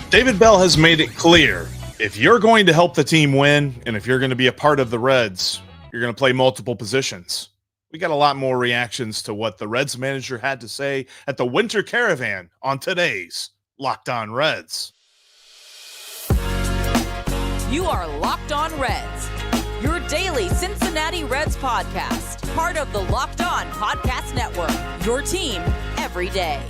David Bell has made it clear, if you're going to help the team win, and if you're going to be a part of the Reds, you're going to play multiple positions. We got a lot more reactions to what the Reds manager had to say at the Winter Caravan on today's Locked On Reds. You are Locked On Reds, your daily Cincinnati Reds podcast, part of the Locked On Podcast Network, your team every day.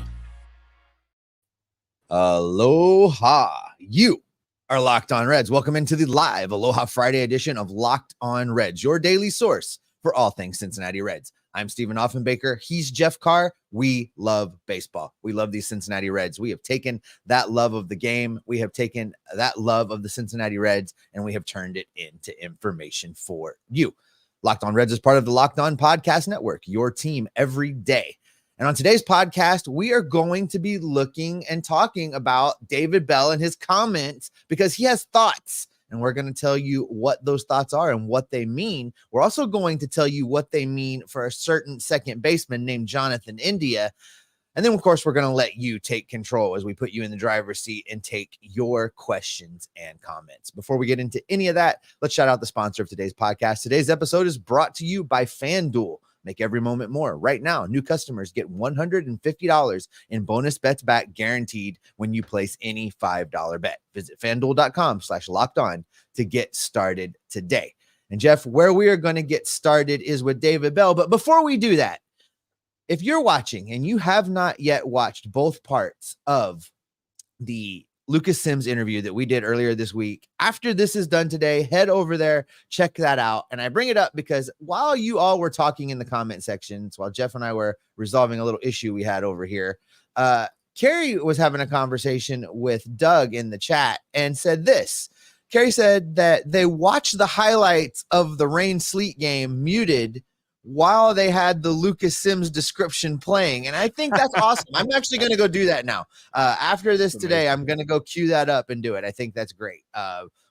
Aloha. You are Locked On Reds. Welcome into the live Aloha Friday edition of Locked On Reds, your daily source for all things Cincinnati Reds. I'm Stephen Offenbaker. He's Jeff Carr. We love baseball. We love these Cincinnati Reds. We have taken that love of the game. We have taken that love of the Cincinnati Reds, and we have turned it into information for you. Locked On Reds is part of the Locked On Podcast Network, your team every day. And on today's podcast, we are going to be looking and talking about David Bell and his comments because he has thoughts. And we're going to tell you what those thoughts are and what they mean. We're also going to tell you what they mean for a certain second baseman named Jonathan India. And then, of course, we're going to let you take control as we put you in the driver's seat and take your questions and comments. Before we get into any of that, let's shout out the sponsor of today's podcast. Today's episode is brought to you by FanDuel. Make every moment more. Right now, new customers get $150 in bonus bets back guaranteed when you place any $5 bet. Visit FanDuel.com/locked-on to get started today. And Jeff, where we are going to get started is with David Bell. But before we do that, if you're watching and you have not yet watched both parts of the Lucas Sims interview that we did earlier this week, after this is done today, head over there, check that out. And I bring it up because while you all were talking in the comment sections, while Jeff and I were resolving a little issue we had over here, Carrie was having a conversation with Doug in the chat and said this. Carrie said that they watched the highlights of the rain sleet game muted while they had the Lucas Sims description playing. And I think that's awesome. I'm actually going to go do that now. After this today, I'm going to go cue that up and do it. I think that's great.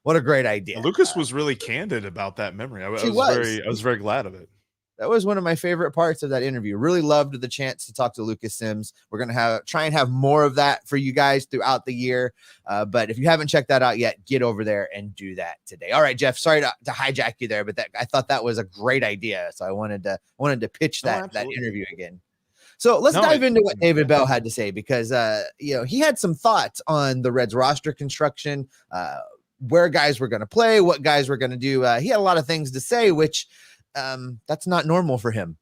What a great idea. Lucas was really candid about that memory. I was very glad of it. That was one of my favorite parts of that interview. Really loved the chance to talk to Lucas Sims. We're going to try and have more of that for you guys throughout the year. But if you haven't checked that out yet, get over there and do that today. All right, Jeff, sorry to hijack you there, but I thought that was a great idea. So I wanted to pitch that interview again. So let's dive into what David Bell had to say, because he had some thoughts on the Reds roster construction, where guys were going to play, what guys were going to do. He had a lot of things to say, which that's not normal for him.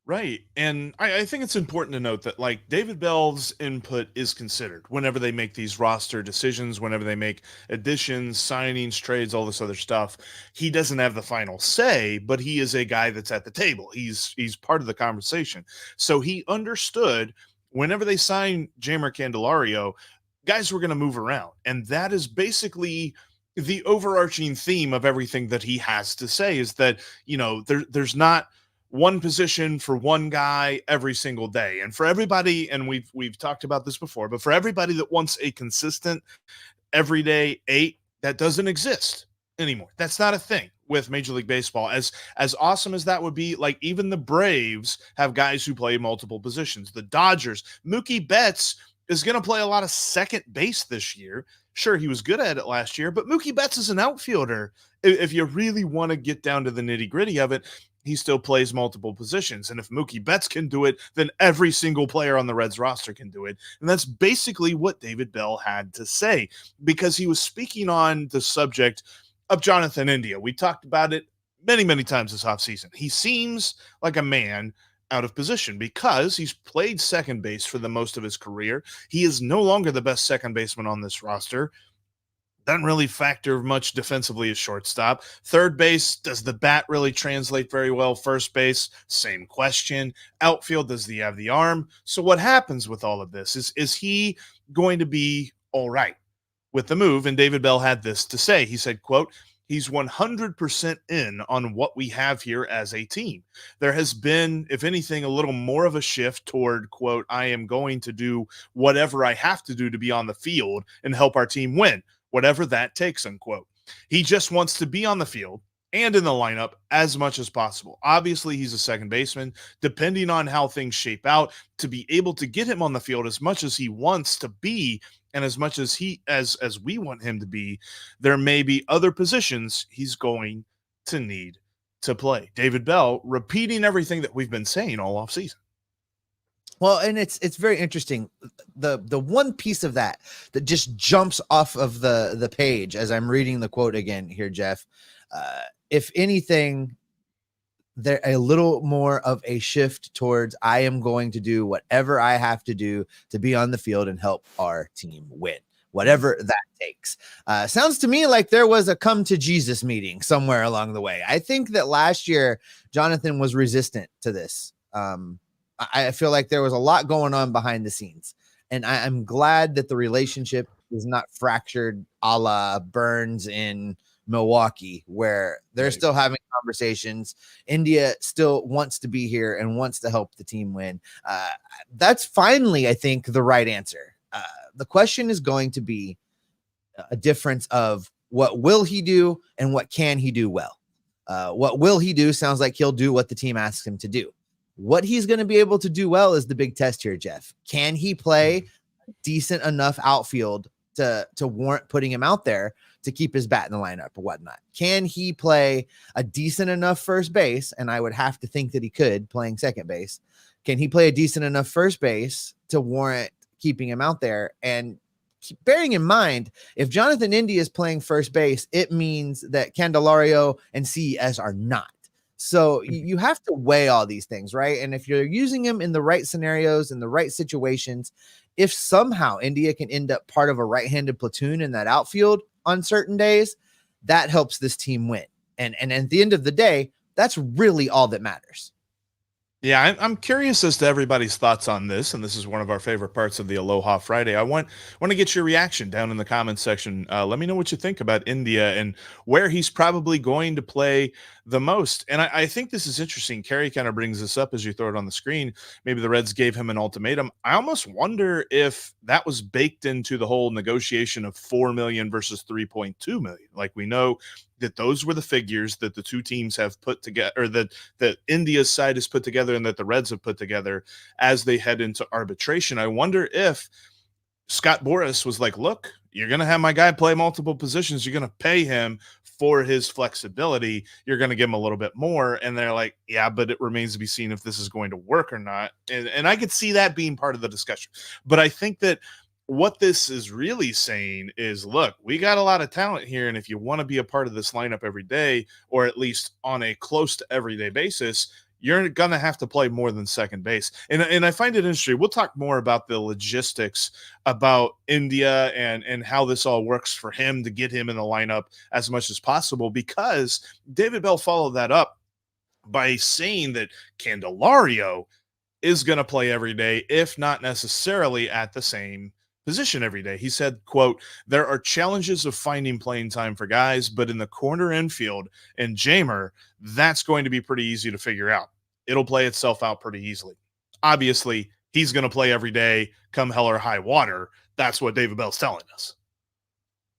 Right. And I think it's important to note that, like, David Bell's input is considered whenever they make these roster decisions, whenever they make additions, signings, trades, all this other stuff. He doesn't have the final say, but he is a guy that's at the table. He's part of the conversation. So he understood whenever they signed Jeimer Candelario, guys were going to move around. And that is basically the overarching theme of everything that he has to say, is that, there's not one position for one guy every single day. And for everybody, and we've talked about this before, but for everybody that wants a consistent everyday 8, that doesn't exist anymore. That's not a thing with Major League Baseball. As awesome as that would be, like, even the Braves have guys who play multiple positions. The Dodgers, Mookie Betts is going to play a lot of second base this year. Sure, he was good at it last year, but Mookie Betts is an outfielder. If you really want to get down to the nitty-gritty of it, he still plays multiple positions. And if Mookie Betts can do it, then every single player on the Reds roster can do it. And that's basically what David Bell had to say, because he was speaking on the subject of Jonathan India. We talked about it many, many times this offseason. He seems like a man out of position because he's played second base for the most of his career. He is no longer the best second baseman on this roster. Doesn't really factor much defensively as shortstop. Third base, does the bat really translate very well? First base, same question. Outfield, does he have the arm? So what happens with all of this? Is he going to be all right with the move? And David Bell had this to say. He said, quote, "He's 100% in on what we have here as a team. There has been, if anything, a little more of a shift toward, quote, I am going to do whatever I have to do to be on the field and help our team win, whatever that takes, unquote. He just wants to be on the field and in the lineup as much as possible. Obviously, he's a second baseman. Depending on how things shape out, to be able to get him on the field as much as he wants to be And as much as as we want him to be, there may be other positions he's going to need to play. David Bell repeating everything that we've been saying all offseason. Well, and it's very interesting. The one piece of that just jumps off of the page as I'm reading the quote again here, Jeff. If anything, there a little more of a shift towards I am going to do whatever I have to do to be on the field and help our team win, whatever that takes. Sounds to me like there was a come to Jesus meeting somewhere along the way. I think that last year Jonathan was resistant to this. I feel like there was a lot going on behind the scenes, and I'm glad that the relationship is not fractured a la Burns in Milwaukee, where they're still having conversations. India still wants to be here and wants to help the team win. That's finally, I think, the right answer. The question is going to be a difference of what will he do and what can he do well. What will he do sounds like he'll do what the team asks him to do. What he's going to be able to do well is the big test here, Jeff. Can he play decent enough outfield to warrant putting him out there to keep his bat in the lineup or whatnot? Can he play a decent enough first base? And I would have to think that he could, playing second base. Can he play a decent enough first base to warrant keeping him out there? And bearing in mind, if Jonathan India is playing first base, it means that Candelario and CES are not. So you have to weigh all these things, right? And if you're using him in the right scenarios, in the right situations, if somehow India can end up part of a right-handed platoon in that outfield on certain days, that helps this team win. And at the end of the day, that's really all that matters. Yeah, I'm curious as to everybody's thoughts on this, and this is one of our favorite parts of the Aloha Friday. I want to get your reaction down in the comments section. Let me know what you think about India and where he's probably going to play the most. And I think this is interesting. Kerry kind of brings this up as you throw it on the screen. Maybe the Reds gave him an ultimatum. I almost wonder if that was baked into the whole negotiation of $4 million versus $3.2 million. Like, we know that those were the figures that the two teams have put together, or that India's side has put together and that the Reds have put together as they head into arbitration. I wonder if Scott Boras was like, look, you're going to have my guy play multiple positions. You're going to pay him for his flexibility. You're going to give him a little bit more. And they're like, yeah, but it remains to be seen if this is going to work or not. And I could see that being part of the discussion. But I think that what this is really saying is, look, we got a lot of talent here, and if you want to be a part of this lineup every day, or at least on a close to everyday basis, you're going to have to play more than second base. And I find it interesting. We'll talk more about the logistics about India and how this all works for him to get him in the lineup as much as possible, because David Bell followed that up by saying that Candelario is going to play every day, if not necessarily at the same position every day. He said, quote, there are challenges of finding playing time for guys, but in the corner infield and Jeimer, that's going to be pretty easy to figure out. It'll play itself out pretty easily. Obviously, he's going to play every day, come hell or high water. That's what David Bell's telling us.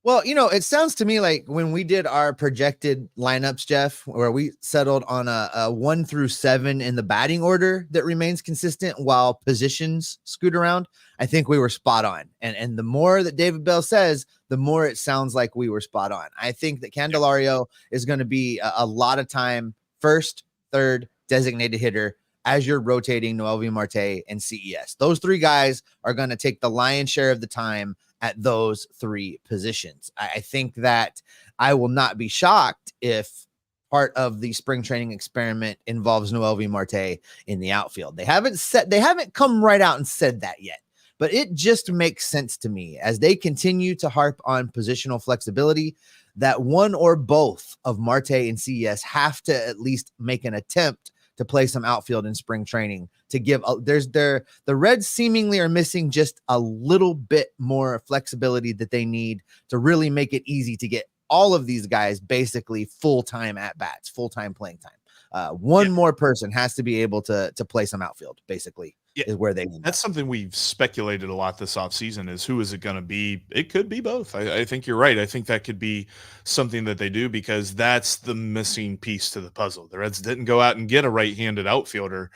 Well, it sounds to me like when we did our projected lineups, Jeff, where we settled on a 1 through 7 in the batting order that remains consistent while positions scoot around, I think we were spot on. And the more that David Bell says, the more it sounds like we were spot on. I think that Candelario is going to be a lot of time first, third, designated hitter as you're rotating Noelvi Marte and CES. Those three guys are going to take the lion's share of the time at those three positions. I think that I will not be shocked if part of the spring training experiment involves Noelvi Marte in the outfield. They haven't come right out and said that yet, but it just makes sense to me as they continue to harp on positional flexibility that one or both of Marte and CES have to at least make an attempt to play some outfield in spring training to give the Reds seemingly are missing just a little bit more flexibility that they need to really make it easy to get all of these guys basically full-time at bats, full-time playing time. One more person has to be able to play some outfield, basically. Is where they need. That's something we've speculated a lot this offseason is who is it going to be? It could be both. I think you're right. I think that could be something that they do because that's the missing piece to the puzzle. The Reds didn't go out and get a right-handed outfielder.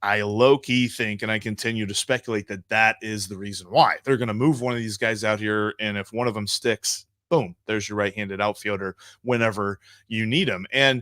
I low-key think, and I continue to speculate, that is the reason why. They're going to move one of these guys out here, and if one of them sticks, boom, there's your right-handed outfielder whenever you need him. And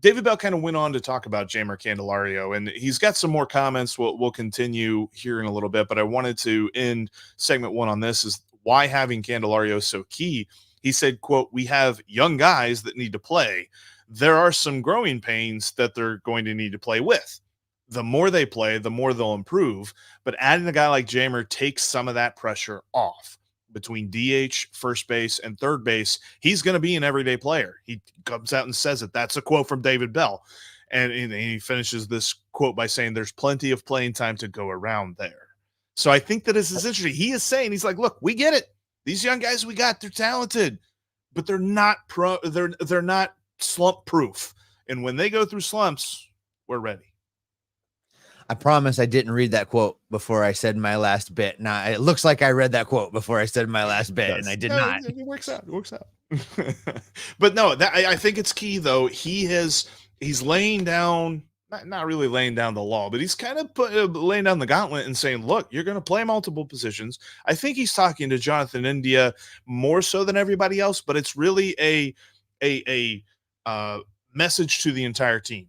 David Bell kind of went on to talk about Jeimer Candelario, and he's got some more comments we'll continue here in a little bit, but I wanted to end segment one on this, is why having Candelario so key. He said, quote, "We have young guys that need to play. There are some growing pains that they're going to need to play with. The more they play, the more they'll improve. But adding a guy like Jeimer takes some of that pressure off. Between DH, first base, and third base, he's going to be an everyday player." He comes out and says it. That's a quote from David Bell. And he finishes this quote by saying there's plenty of playing time to go around there. So I think that this is interesting. He is saying, he's like, look, we get it. These young guys we got, they're talented, but they're not they're not slump proof. And when they go through slumps, we're ready. I promise I didn't read that quote before I said my last bit. Now it looks like I read that quote before I said my last bit, and I did not. It works out. It works out. But no, I think it's key though. He's laying down, not really laying down the law, but he's kind of laying down the gauntlet and saying, look, you're going to play multiple positions. I think he's talking to Jonathan India more so than everybody else, but it's really a message to the entire team.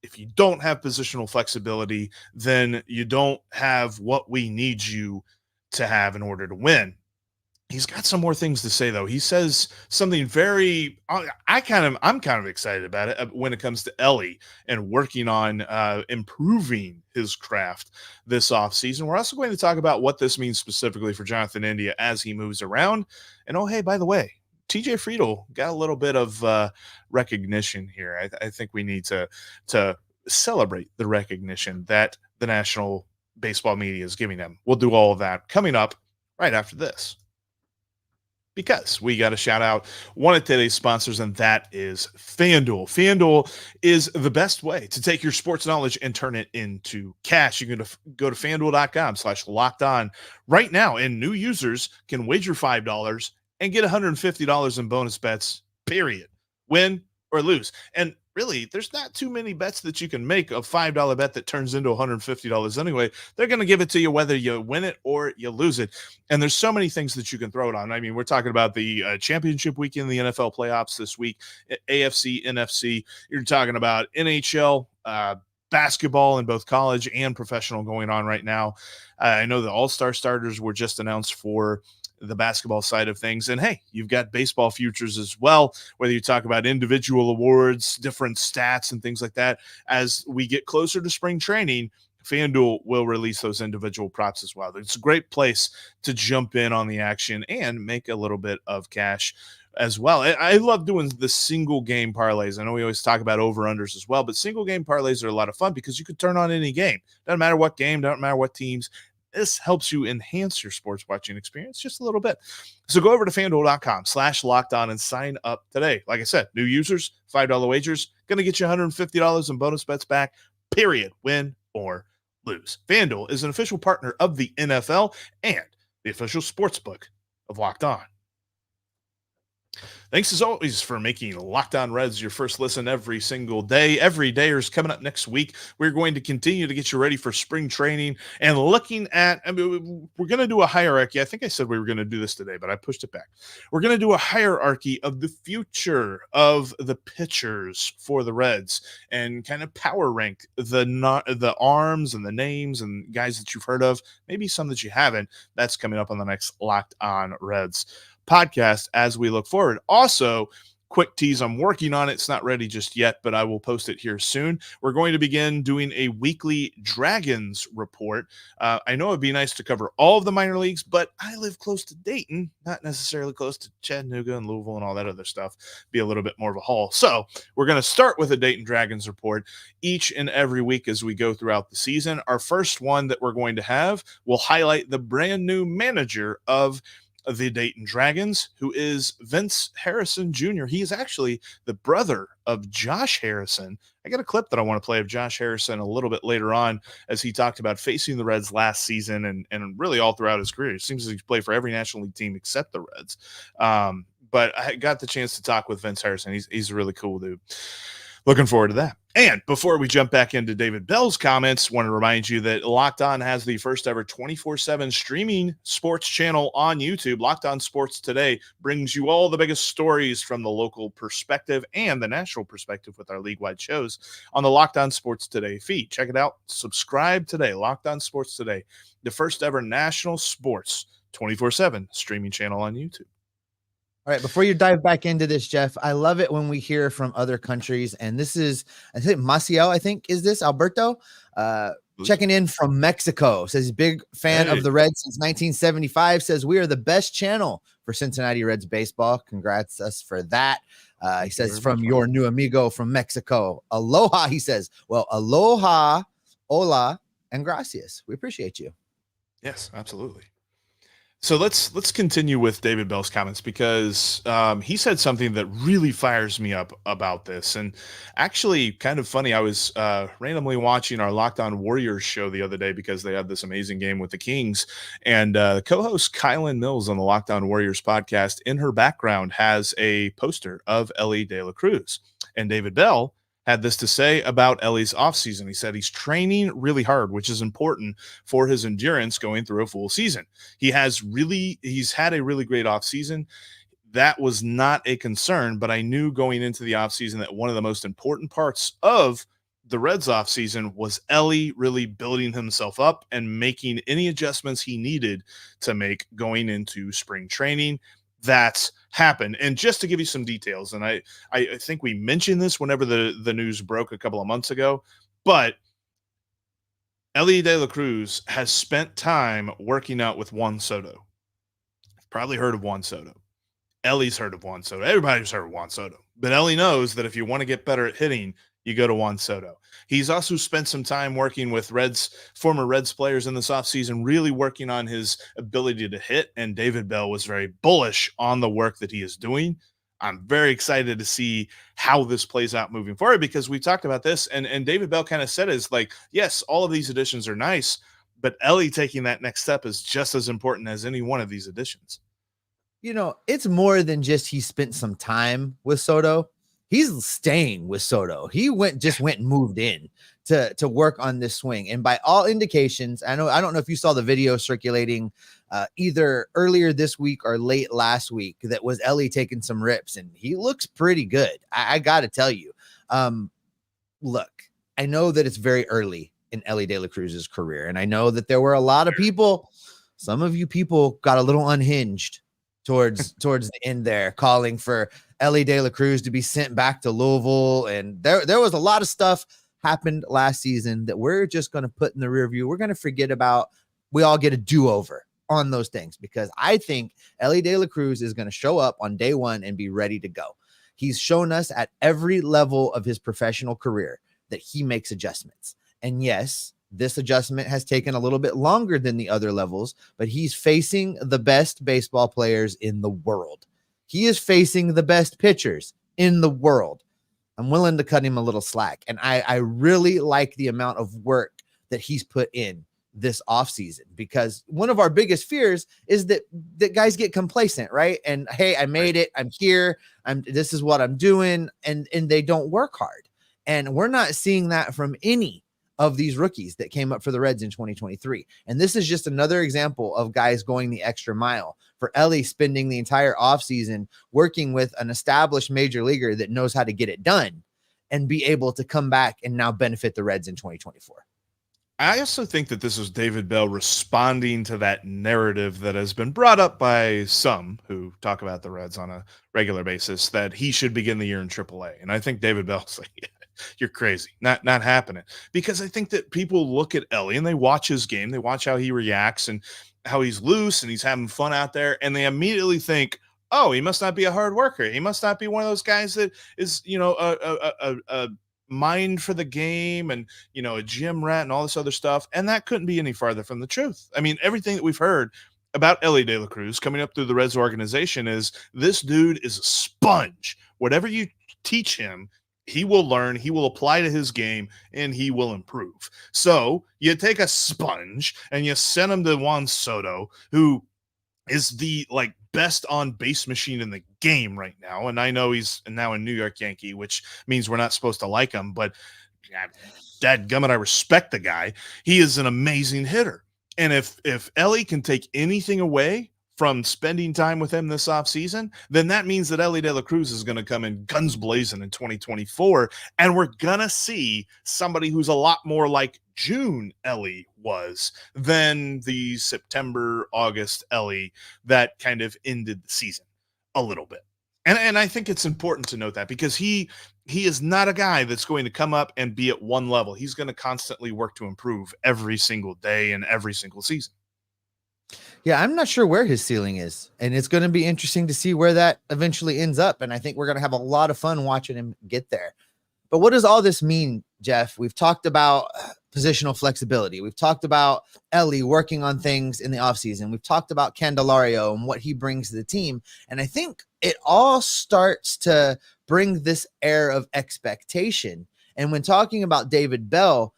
If you don't have positional flexibility, then you don't have what we need you to have in order to win. He's got some more things to say, though. He says something very, I'm kind of excited about it when it comes to Elly and working on improving his craft this offseason. We're also going to talk about what this means specifically for Jonathan India as he moves around. And oh, hey, by the way, TJ Friedl got a little bit of recognition here. I think we need to celebrate the recognition that the national baseball media is giving them. We'll do all of that coming up right after this, because we got to shout out one of today's sponsors, and that is FanDuel. FanDuel is the best way to take your sports knowledge and turn it into cash. You can go to FanDuel.com/lockedon right now, and new users can wager $5 and get $150 in bonus bets, period. Win or lose. And really, there's not too many bets that you can make. A $5 bet that turns into $150 anyway. They're going to give it to you whether you win it or you lose it. And there's so many things that you can throw it on. I mean, we're talking about the championship weekend, the NFL playoffs this week, AFC, NFC. You're talking about NHL, basketball in both college and professional going on right now. I know the all-star starters were just announced for the basketball side of things. And hey, you've got baseball futures as well, whether you talk about individual awards, different stats and things like that. As we get closer to spring training, FanDuel will release those individual props as well. It's a great place to jump in on the action and make a little bit of cash as well. I love doing the single game parlays. I know we always talk about over-unders as well, but single game parlays are a lot of fun because you could turn on any game. Doesn't matter what game, doesn't matter what teams. This helps you enhance your sports watching experience just a little bit. So go over to FanDuel.com/lockedon and sign up today. Like I said, new users, $5 wagers, going to get you $150 in bonus bets back, period, win or lose. FanDuel is an official partner of the NFL and the official sportsbook of Locked On. Thanks as always for making Locked On Reds your first listen every single day. Every dayers coming up next week. We're going to continue to get you ready for spring training and looking at, we're going to do a hierarchy. I think I said we were going to do this today, but I pushed it back. We're going to do a hierarchy of the future of the pitchers for the Reds and kind of power rank the arms and the names and guys that you've heard of, maybe some that you haven't. That's coming up on the next Locked On Reds podcast as we look forward. Also, quick tease, I'm working on it. It's not ready just yet, but I will post it here soon. We're going to begin doing a weekly Dragons report. I know it'd be nice to cover all of the minor leagues, but I live close to Dayton, not necessarily close to Chattanooga and Louisville and all that other stuff. Be a little bit more of a haul. So we're going to start with a Dayton Dragons report each and every week as we go throughout the season. Our first one that we're going to have will highlight the brand new manager of the Dayton Dragons, who is Vince Harrison Jr. He is actually the brother of Josh Harrison. I got a clip that I want to play of Josh Harrison a little bit later on as he talked about facing the Reds last season and really all throughout his career. It seems like he's played for every National League team except the Reds. But I got the chance to talk with Vince Harrison. He's a really cool dude. Looking forward to that. And before we jump back into David Bell's comments, want to remind you that Locked On has the first ever 24/7 streaming sports channel on YouTube. Locked On Sports Today brings you all the biggest stories from the local perspective and the national perspective with our league-wide shows on the Locked On Sports Today feed. Check it out. Subscribe today. Locked On Sports Today, the first ever national sports 24/7 streaming channel on YouTube. All right, before you dive back into this, Jeff, I love it when we hear from other countries. And this is, I think, Maciel, is this Alberto? Checking in from Mexico. Says he's a big fan of the Reds since 1975. Says we are the best channel for Cincinnati Reds baseball. Congrats us for that. He says from your new amigo from Mexico. Aloha, he says. Well, aloha, hola, and gracias. We appreciate you. Yes, absolutely. So let's continue with David Bell's comments because he said something that really fires me up about this. And actually, kind of funny, I was randomly watching our Locked On Warriors show the other day because they had this amazing game with the Kings. And co-host Kylan Mills on the Locked On Warriors podcast, in her background, has a poster of Elly De La Cruz. And David Bell had this to say about Elly's offseason. He said he's training really hard, which is important for his endurance going through a full season. He's had a really great offseason. That was not a concern, but I knew going into the offseason that one of the most important parts of the Reds offseason was Elly really building himself up and making any adjustments he needed to make going into spring training. That's happened. And just to give you some details, and I think we mentioned this whenever the news broke a couple of months ago, but Elly De La Cruz has spent time working out with Juan Soto. You've probably heard of Juan Soto. Elly's heard of Juan Soto. Everybody's heard of Juan Soto. But Elly knows that if you want to get better at hitting, you go to Juan Soto. He's also spent some time working with former Reds players in this offseason, really working on his ability to hit, and David Bell was very bullish on the work that he is doing. I'm very excited to see how this plays out moving forward because we talked about this, and David Bell kind of said is like, yes, all of these additions are nice, but Elly taking that next step is just as important as any one of these additions. You know, it's more than just he spent some time with Soto. He's staying with Soto. He went and moved in to work on this swing. And by all indications, I don't know if you saw the video circulating either earlier this week or late last week that was Elly taking some rips, and he looks pretty good. I got to tell you. Look, I know that it's very early in Elly De La Cruz's career, and I know that there were a lot of people. Some of you people got a little unhinged towards the end there, calling for Elly De La Cruz to be sent back to Louisville. And there was a lot of stuff happened last season that we're just going to put in the rear view. We're going to forget about. We all get a do-over on those things because I think Elly De La Cruz is going to show up on day one and be ready to go. He's shown us at every level of his professional career that he makes adjustments. And yes, this adjustment has taken a little bit longer than the other levels, but he's facing the best baseball players in the world. He is facing the best pitchers in the world. I'm willing to cut him a little slack. And I really like the amount of work that he's put in this offseason, because one of our biggest fears is that guys get complacent, right? And hey, I made it. I'm here. This is what I'm doing. And they don't work hard. And we're not seeing that from any of these rookies that came up for the Reds in 2023. And this is just another example of guys going the extra mile. For Elly spending the entire offseason working with an established major leaguer that knows how to get it done and be able to come back and now benefit the Reds in 2024. I also think that this is David Bell responding to that narrative that has been brought up by some who talk about the Reds on a regular basis, that he should begin the year in AAA. And I think David Bell's like, you're crazy. Not happening. Because I think that people look at Elly and they watch his game. They watch how he reacts and how he's loose and he's having fun out there. And they immediately think, oh, he must not be a hard worker. He must not be one of those guys that is, a mind for the game and, a gym rat and all this other stuff. And that couldn't be any farther from the truth. I mean, everything that we've heard about Elly De La Cruz coming up through the Reds organization is this dude is a sponge. Whatever you teach him, he will learn, he will apply to his game, and he will improve. So you take a sponge and you send him to Juan Soto, who is the best on base machine in the game right now. And I know he's now a New York Yankee, which means we're not supposed to like him, but dadgummit, I respect the guy. He is an amazing hitter. And if Elly can take anything away from spending time with him this offseason, then that means that Elly De La Cruz is going to come in guns blazing in 2024, and we're going to see somebody who's a lot more like June Elly was than the September, August Elly that kind of ended the season a little bit. And I think it's important to note that, because he is not a guy that's going to come up and be at one level. He's going to constantly work to improve every single day and every single season. Yeah, I'm not sure where his ceiling is, and it's going to be interesting to see where that eventually ends up. And I think we're going to have a lot of fun watching him get there. But what does all this mean, Jeff? We've talked about positional flexibility. We've talked about Elly working on things in the offseason. We've talked about Candelario and what he brings to the team. And I think it all starts to bring this air of expectation. And when talking about David Bell,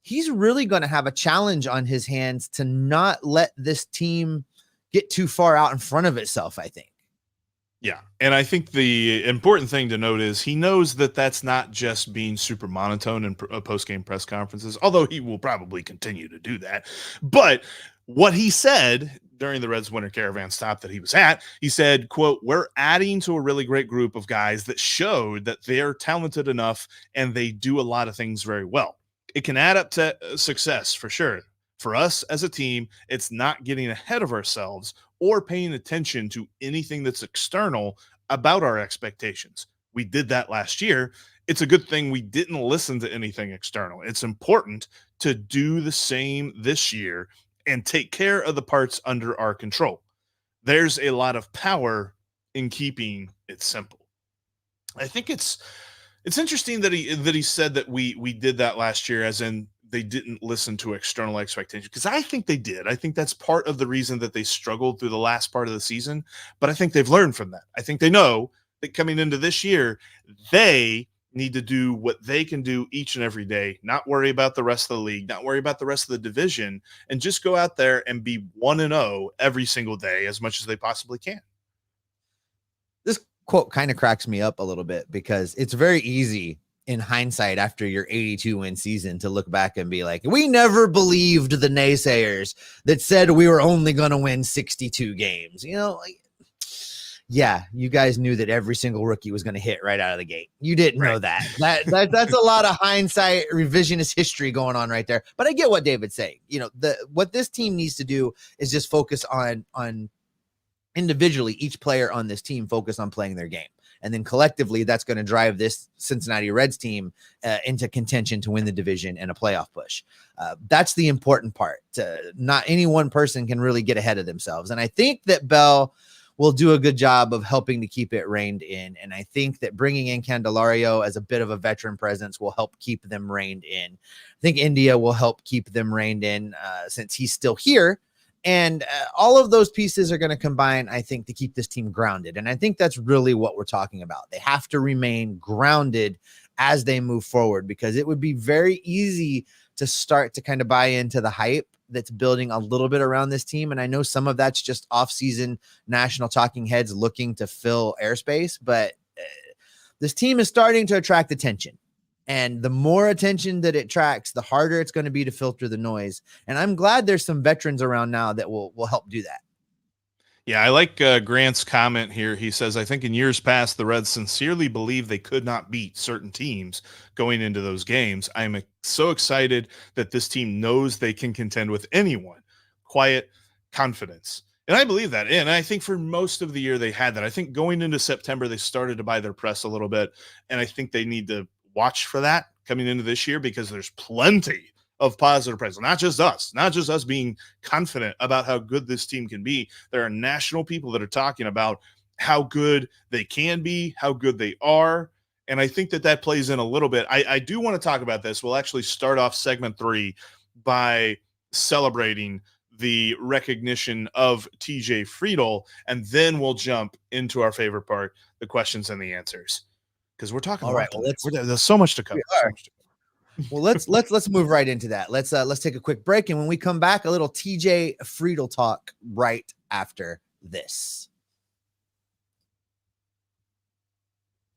he's really going to have a challenge on his hands to not let this team get too far out in front of itself, I think. Yeah, and I think the important thing to note is he knows that that's not just being super monotone in post-game press conferences, although he will probably continue to do that. But what he said during the Reds Winter Caravan stop that he was at, he said, quote, "We're adding to a really great group of guys that showed that they're talented enough and they do a lot of things very well. It can add up to success for sure. For us as a team, it's not getting ahead of ourselves or paying attention to anything that's external about our expectations. We did that last year. It's a good thing we didn't listen to anything external. It's important to do the same this year and take care of the parts under our control. There's a lot of power in keeping it simple." I think it's interesting that he said that we did that last year, as in they didn't listen to external expectations, because I think they did. I think that's part of the reason that they struggled through the last part of the season, but I think they've learned from that. I think they know that coming into this year, they need to do what they can do each and every day, not worry about the rest of the league, not worry about the rest of the division, and just go out there and be 1-0 every single day as much as they possibly can. This quote kind of cracks me up a little bit, because it's very easy in hindsight after your 82 win season to look back and be like, we never believed the naysayers that said we were only going to win 62 games. You know, like, yeah, you guys knew that every single rookie was going to hit right out of the gate. You didn't know that. That's a lot of hindsight revisionist history going on right there. But I get what David's saying. You know, what this team needs to do is just focus on individually, each player on this team focus on playing their game. And then collectively, that's going to drive this Cincinnati Reds team into contention to win the division and a playoff push. That's the important part. Not any one person can really get ahead of themselves. And I think that Bell will do a good job of helping to keep it reined in. And I think that bringing in Candelario as a bit of a veteran presence will help keep them reined in. I think India will help keep them reined in since he's still here. And all of those pieces are going to combine, I think, to keep this team grounded. And I think that's really what we're talking about. They have to remain grounded as they move forward, because it would be very easy to start to kind of buy into the hype that's building a little bit around this team. And I know some of that's just off-season national talking heads looking to fill airspace, but this team is starting to attract attention. And the more attention that it attracts, the harder it's going to be to filter the noise. And I'm glad there's some veterans around now that will help do that. Yeah, I like Grant's comment here. He says, I think in years past, the Reds sincerely believed they could not beat certain teams going into those games. I'm so excited that this team knows they can contend with anyone. Quiet confidence. And I believe that. And I think for most of the year they had that. I think going into September, they started to buy their press a little bit. And I think they need to watch for that coming into this year, because there's plenty of positive press, not just us being confident about how good this team can be. There are national people that are talking about how good they can be, how good they are. And I think that plays in a little bit. I do want to talk about this. We'll actually start off segment 3 by celebrating the recognition of TJ Friedl, and then we'll jump into our favorite part, the questions and the answers. Because we're talking. All right. Well, there's so much to cover. Well, let's move right into that. Let's take a quick break, and when we come back, a little TJ Friedl talk right after this.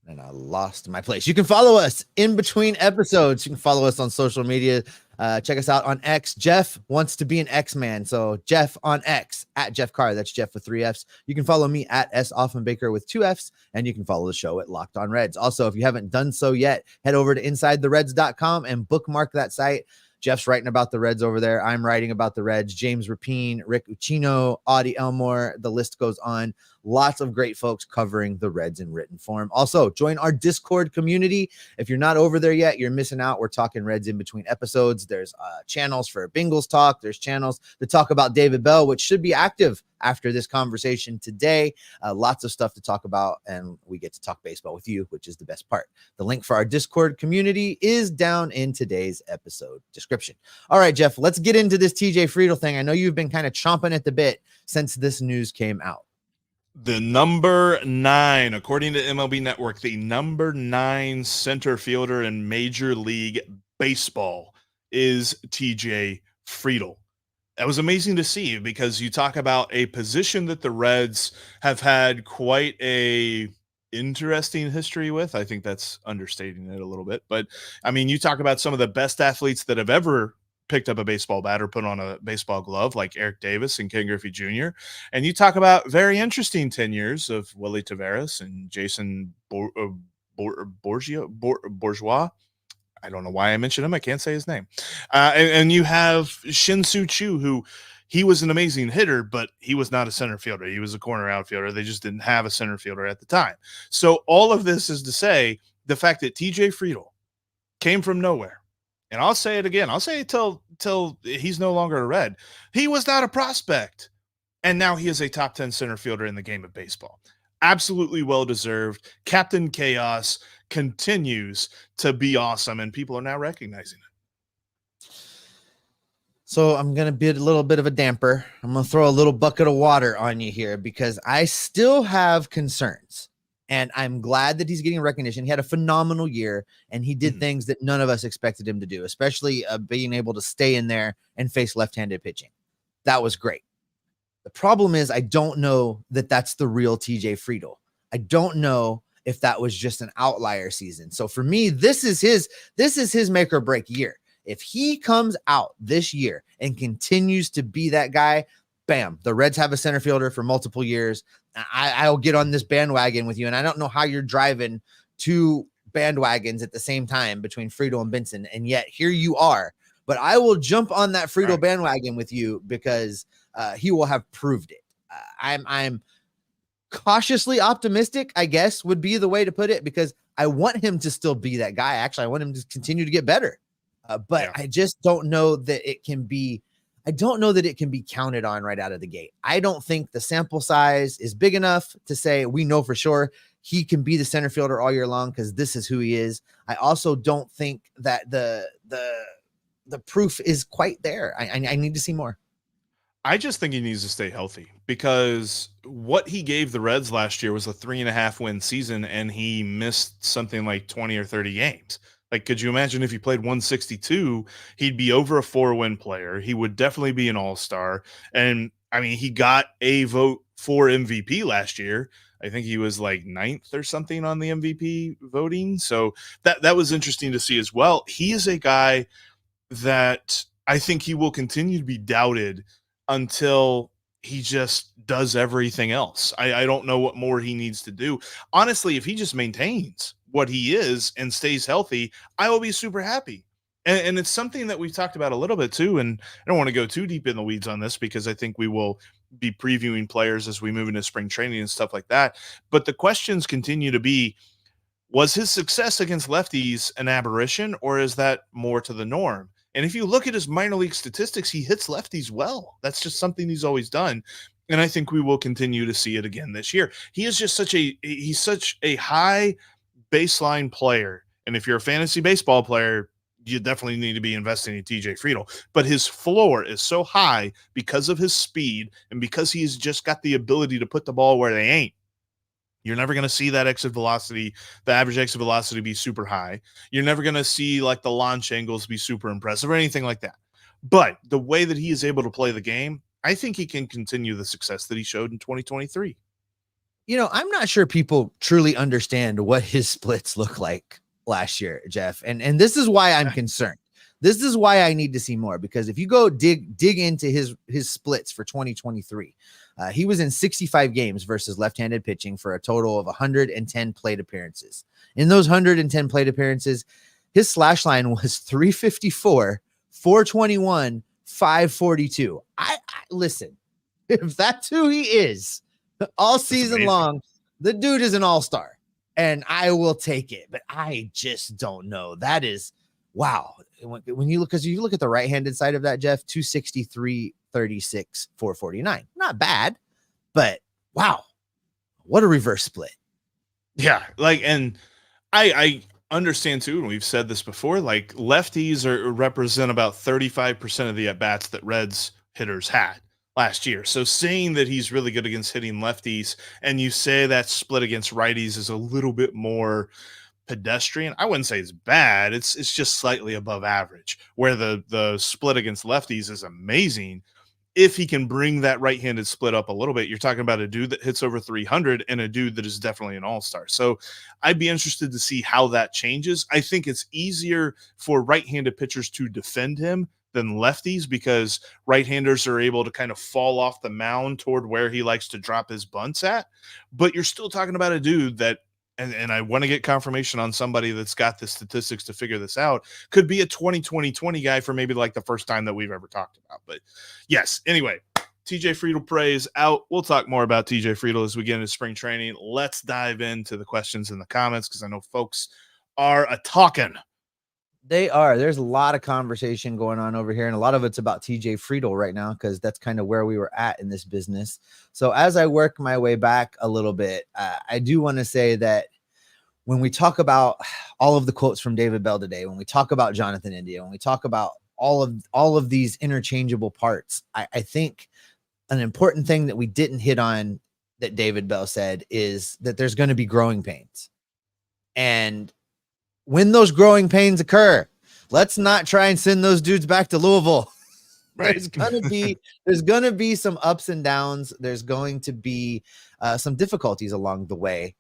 And I lost my place. You can follow us in between episodes. You can follow us on social media. Check us out on X. Jeff wants to be an X-Man. So Jeff on X at Jeff Carr. That's Jeff with 3 Fs. You can follow me at S. Offenbaker with 2 Fs. And you can follow the show at Locked On Reds. Also, if you haven't done so yet, head over to InsideTheReds.com and bookmark that site. Jeff's writing about the Reds over there. I'm writing about the Reds. James Rapine, Rick Uccino, Audie Elmore. The list goes on. Lots of great folks covering the Reds in written form. Also, join our Discord community. If you're not over there yet, you're missing out. We're talking Reds in between episodes. There's channels for Bengals talk. There's channels to talk about David Bell, which should be active after this conversation today. Lots of stuff to talk about, and we get to talk baseball with you, which is the best part. The link for our Discord community is down in today's episode description. All right, Jeff, let's get into this TJ Friedl thing. I know you've been kind of chomping at the bit since this news came out. The number 9, according to MLB Network, the number 9 center fielder in Major League Baseball is TJ Friedl. That was amazing to see, because you talk about a position that the Reds have had quite a interesting history with. I think that's understating it a little bit. But, I mean, you talk about some of the best athletes that have ever picked up a baseball bat or put on a baseball glove, like Eric Davis and Ken Griffey Jr. And you talk about very interesting tenures of Willie Taveras and Jason Bourgeois. I don't know why I mentioned him. I can't say his name. And you have Shin-Soo Choo, who he was an amazing hitter, but he was not a center fielder. He was a corner outfielder. They just didn't have a center fielder at the time. So all of this is to say the fact that TJ Friedl came from nowhere. And I'll say it again. I'll say it till he's no longer a Red. He was not a prospect. And now he is a top 10 center fielder in the game of baseball. Absolutely well-deserved. Captain Chaos continues to be awesome, and people are now recognizing it. So I'm going to be a little bit of a damper. I'm going to throw a little bucket of water on you here, because I still have concerns. And I'm glad that he's getting recognition. He had a phenomenal year, and he did things that none of us expected him to do, especially being able to stay in there and face left-handed pitching. That was great. The problem is I don't know that that's the real TJ Friedl. I don't know if that was just an outlier season. So for me, this is his make or break year. If he comes out this year and continues to be that guy, bam, the Reds have a center fielder for multiple years. I'll get on this bandwagon with you. And I don't know how you're driving 2 bandwagons at the same time between Friedl and Benson. And yet here you are. But I will jump on that Friedl bandwagon with you, because he will have proved it. I'm cautiously optimistic, I guess, would be the way to put it, because I want him to still be that guy. Actually, I want him to continue to get better. But I just don't know that it can be. I don't know that it can be counted on right out of the gate. I don't think the sample size is big enough to say we know for sure he can be the center fielder all year long, because this is who he is. I also don't think that the proof is quite there. I need to see more. I just think he needs to stay healthy, because what he gave the Reds last year was a 3.5 win season, and he missed something like 20 or 30 games. Like, could you imagine if he played 162, he'd be over a 4-win player. He would definitely be an all-star. And I mean, he got a vote for MVP last year. I think he was like 9th or something on the MVP voting. So that was interesting to see as well. He is a guy that I think he will continue to be doubted until he just does everything else. I don't know what more he needs to do. Honestly, if he just maintains what he is and stays healthy, I will be super happy. And it's something that we've talked about a little bit too. And I don't want to go too deep in the weeds on this, because I think we will be previewing players as we move into spring training and stuff like that. But the questions continue to be, was his success against lefties an aberration, or is that more to the norm? And if you look at his minor league statistics, he hits lefties well. That's just something he's always done. And I think we will continue to see it again this year. He is just such a high baseline player. And if you're a fantasy baseball player, you definitely need to be investing in TJ Friedl. But his floor is so high because of his speed, and because he's just got the ability to put the ball where they ain't. You're never going to see that exit velocity, the average exit velocity, be super high. You're never going to see like the launch angles be super impressive or anything like that. But the way that he is able to play the game, I think he can continue the success that he showed in 2023. I'm not sure people truly understand what his splits look like last year, Jeff. And this is why I'm concerned. This is why I need to see more, because if you go dig into his splits for 2023, he was in 65 games versus left-handed pitching for a total of 110 plate appearances. In those 110 plate appearances, his slash line was 354, 421, 542. I listen, if that's who he is all season long, the dude is an all-star, and I will take it. But I just don't know. That is wow. When you look, because you look at the right-handed side of that, Jeff, 263, 36, 449. Not bad, but wow, what a reverse split. Yeah, and I understand too, and we've said this before, lefties represent about 35% of the at-bats that Reds hitters had last year. So saying that he's really good against hitting lefties, and you say that split against righties is a little bit more pedestrian, I wouldn't say it's bad. It's just slightly above average, where the split against lefties is amazing. If he can bring that right-handed split up a little bit, you're talking about a dude that hits over 300 and a dude that is definitely an all-star. So I'd be interested to see how that changes. I think it's easier for right-handed pitchers to defend him than lefties, because right-handers are able to kind of fall off the mound toward where he likes to drop his bunts at. But you're still talking about a dude that, and I want to get confirmation on somebody that's got the statistics to figure this out, could be a 20-20-20 guy for maybe the first time that we've ever talked about. But yes, anyway, TJ Friedl praise out. We'll talk more about TJ Friedl as we get into spring training. Let's dive into the questions in the comments, because I know folks are a-talking. They are. There's a lot of conversation going on over here, and a lot of it's about TJ Friedl right now, because that's kind of where we were at in this business. So as I work my way back a little bit, I do want to say that when we talk about all of the quotes from David Bell today, when we talk about Jonathan India, when we talk about all of these interchangeable parts, I think an important thing that we didn't hit on that David Bell said is that there's going to be growing pains. And when those growing pains occur, let's not try and send those dudes back to Louisville. Right. There's gonna be some ups and downs. There's going to be some difficulties along the way.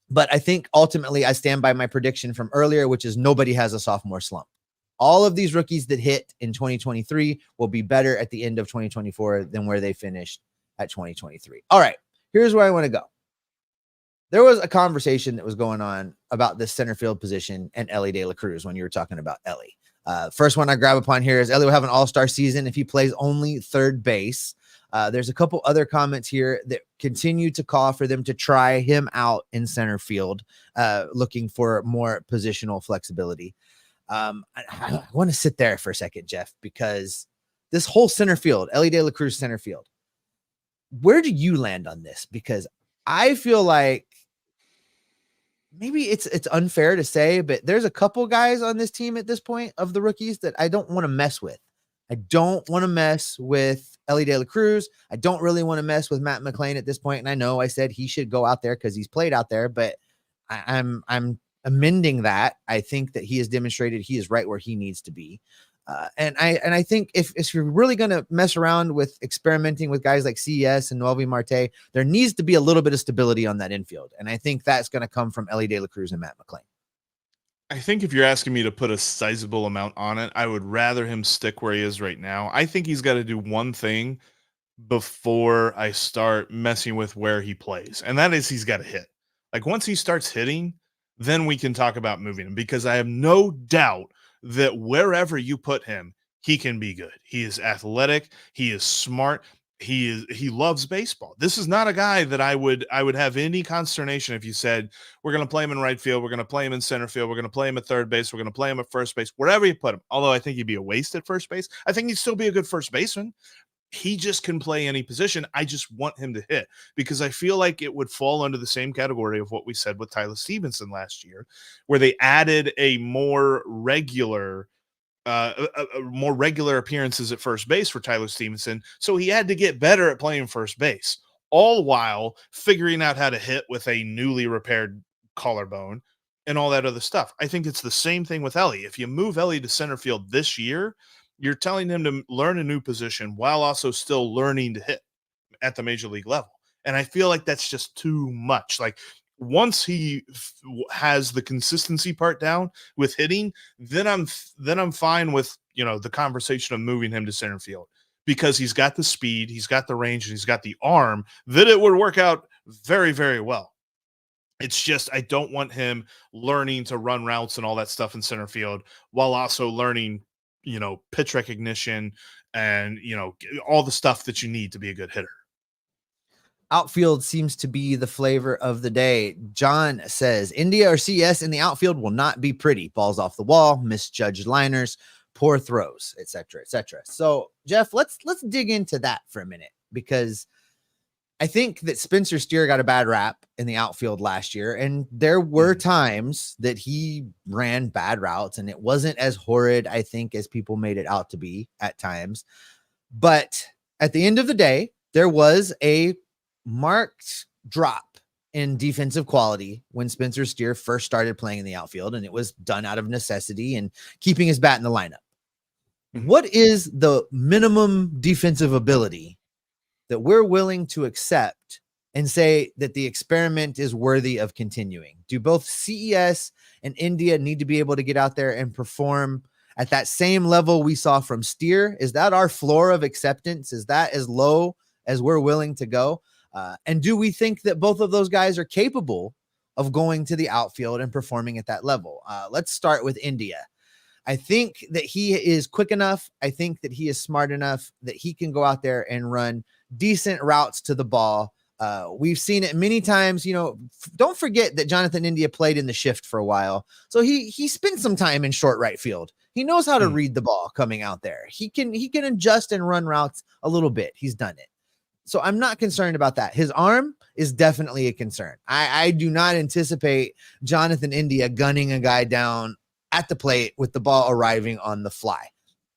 But I think ultimately I stand by my prediction from earlier, which is nobody has a sophomore slump. All of these rookies that hit in 2023 will be better at the end of 2024 than where they finished at 2023. All right, here's where I want to go. There was a conversation that was going on about this center field position and Elly De La Cruz when you were talking about Elly. First one I grab upon here is Elly will have an all-star season if he plays only third base. There's a couple other comments here that continue to call for them to try him out in center field, looking for more positional flexibility. I want to sit there for a second, Jeff, because this whole center field, Elly De La Cruz center field, where do you land on this? Because I feel like maybe it's unfair to say, but there's a couple guys on this team at this point of the rookies that I don't want to mess with. I don't want to mess with Elly De La Cruz. I don't really want to mess with Matt McLain at this point. And I know I said he should go out there because he's played out there, but I'm amending that. I think that he has demonstrated he is right where he needs to be. And I think if you're really going to mess around with experimenting with guys like CES and Noelvi Marte, there needs to be a little bit of stability on that infield. And I think that's going to come from Elly De La Cruz and Matt McLain. I think if you're asking me to put a sizable amount on it, I would rather him stick where he is right now. I think he's got to do one thing before I start messing with where he plays, and that is he's got to hit. Once he starts hitting, then we can talk about moving him, because I have no doubt that wherever you put him, he can be good. He is athletic. He is smart. He loves baseball. This is not a guy that I would have any consternation if you said, we're going to play him in right field, we're going to play him in center field, we're going to play him at third base, we're going to play him at first base, wherever you put him. Although I think he'd be a waste at first base. I think he'd still be a good first baseman. He just can play any position. I just want him to hit, because I feel like it would fall under the same category of what we said with Tyler Stevenson last year, where they added a more regular appearances at first base for Tyler Stevenson. So he had to get better at playing first base, all while figuring out how to hit with a newly repaired collarbone and all that other stuff. I think it's the same thing with Elly. If you move Elly to center field this year, you're telling him to learn a new position while also still learning to hit at the major league level. And I feel like that's just too much. Like once he has the consistency part down with hitting, then I'm fine with, the conversation of moving him to center field, because he's got the speed, he's got the range, and he's got the arm that it would work out very, very well. It's just I don't want him learning to run routes and all that stuff in center field while also learning, pitch recognition and, all the stuff that you need to be a good hitter. Outfield seems to be the flavor of the day. John says India or CS in the outfield will not be pretty. Balls off the wall, misjudged liners, poor throws, etc., etc. So, Jeff, let's dig into that for a minute, because I think that Spencer Steer got a bad rap in the outfield last year, and there were times that he ran bad routes, and it wasn't as horrid, I think, as people made it out to be at times. But at the end of the day, there was a marked drop in defensive quality when Spencer Steer first started playing in the outfield, and it was done out of necessity and keeping his bat in the lineup. What is the minimum defensive ability that we're willing to accept and say that the experiment is worthy of continuing? Do both CES and India need to be able to get out there and perform at that same level we saw from Steer? Is that our floor of acceptance? Is that as low as we're willing to go? And do we think that both of those guys are capable of going to the outfield and performing at that level? Let's start with India. I think that he is quick enough. I think that he is smart enough that he can go out there and run decent routes to the ball. We've seen it many times. Don't forget that Jonathan India played in the shift for a while. So he spent some time in short right field. He knows how to read the ball coming out there. He can adjust and run routes a little bit. He's done it. So I'm not concerned about that. His arm is definitely a concern. I do not anticipate Jonathan India gunning a guy down at the plate with the ball arriving on the fly.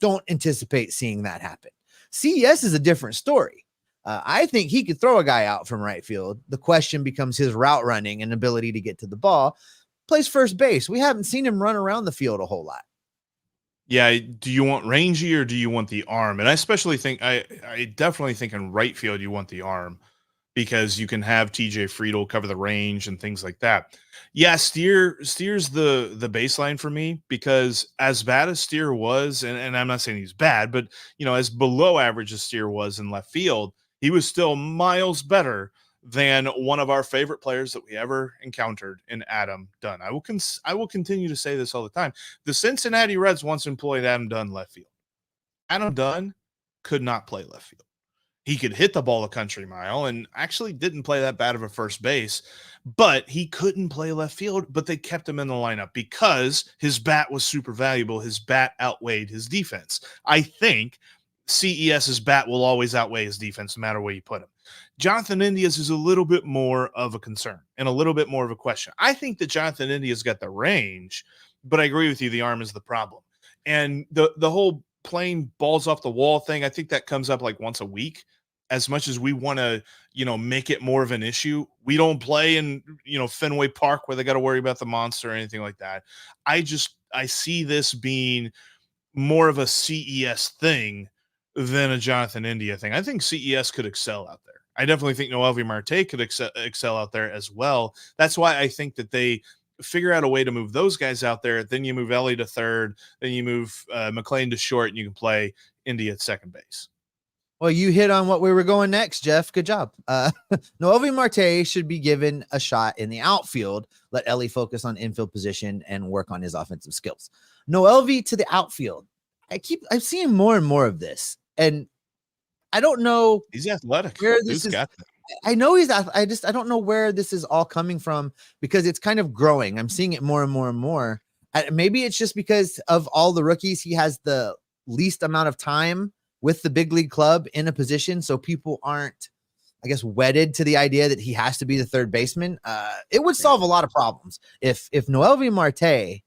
Don't anticipate seeing that happen. CES is a different story. I think he could throw a guy out from right field. The question becomes his route running and ability to get to the ball. Plays first base. We haven't seen him run around the field a whole lot. Yeah, do you want rangy or do you want the arm? And I especially think I definitely think in right field you want the arm, because you can have TJ Friedl cover the range and things like that. Yeah, Steer's the baseline for me, because as bad as Steer was, and I'm not saying he's bad, but as below average as Steer was in left field, he was still miles better than one of our favorite players that we ever encountered in Adam Dunn. I will continue to say this all the time. The Cincinnati Reds once employed Adam Dunn left field. Adam Dunn could not play left field. He could hit the ball a country mile and actually didn't play that bad of a first base, but he couldn't play left field, but they kept him in the lineup because his bat was super valuable. His bat outweighed his defense. I think CES's bat will always outweigh his defense no matter where you put him. Jonathan India's is a little bit more of a concern and a little bit more of a question. I think that Jonathan India's got the range, but I agree with you. The arm is the problem. And the whole playing balls off the wall thing, I think that comes up like once a week. As much as we want to, make it more of an issue, we don't play in, Fenway Park where they got to worry about the monster or anything like that. I see this being more of a CES thing than a Jonathan India thing. I think CES could excel out there. I definitely think Noelvi Marte could excel out there as well. That's why I think that they figure out a way to move those guys out there. Then you move Elly to third, then you move McLean to short, and you can play India at second base. Well, you hit on what we were going next, Jeff. Good job. Noelvi Marte should be given a shot in the outfield. Let Elly focus on infield position and work on his offensive skills. Noelvi to the outfield. I'm seeing more and more of this, and I don't know. He's athletic. Where this is. I know he's. I don't know where this is all coming from, because it's kind of growing. I'm seeing it more and more and more. Maybe it's just because of all the rookies, he has the least amount of time with the big league club in a position, so people aren't, I guess, wedded to the idea that he has to be the third baseman. It would solve a lot of problems if Noelvi Marte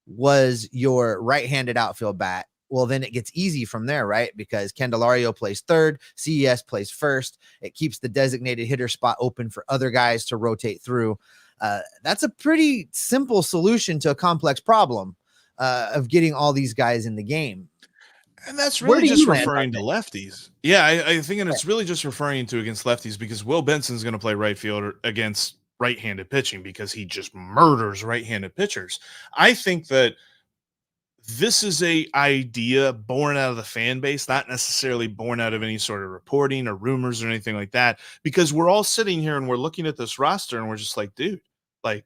was your right-handed outfield bat. Well, then it gets easy from there, right? Because Candelario plays third, CES plays first. It keeps the designated hitter spot open for other guys to rotate through. That's a pretty simple solution to a complex problem of getting all these guys in the game. And that's Where really do just you land on referring to that? lefties. Yeah, I think, and it's really just referring to against lefties because Will Benson's going to play right field against right-handed pitching because he just murders right-handed pitchers. I think that this is a idea born out of the fan base, not necessarily born out of any sort of reporting or rumors or anything like that, because we're all sitting here and we're looking at this roster and we're just like, dude, like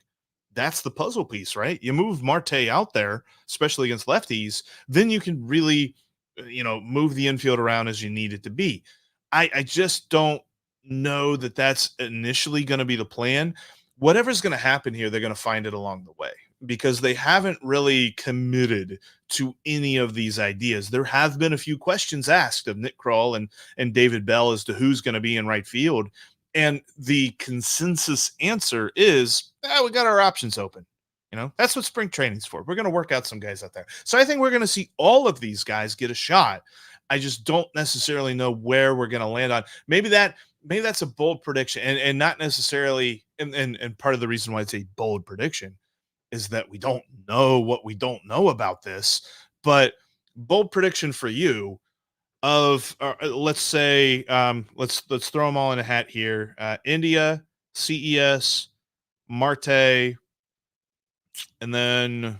that's the puzzle piece, right? You move Marte out there, especially against lefties, then you can really, move the infield around as you need it to be. I just don't know that that's initially going to be the plan. Whatever's going to happen here, they're going to find it along the way because they haven't really committed to any of these ideas. There have been a few questions asked of Nick Kroll and David Bell as to who's going to be in right field. And the consensus answer is, we got our options open. That's what spring training's for. We're going to work out some guys out there. So I think we're going to see all of these guys get a shot. I just don't necessarily know where we're going to land on. Maybe that's a bold prediction and not necessarily. And part of the reason why it's a bold prediction is that we don't know what we don't know about this, but bold prediction for you of let's say let's throw them all in a hat here. India, CES, Marte, and then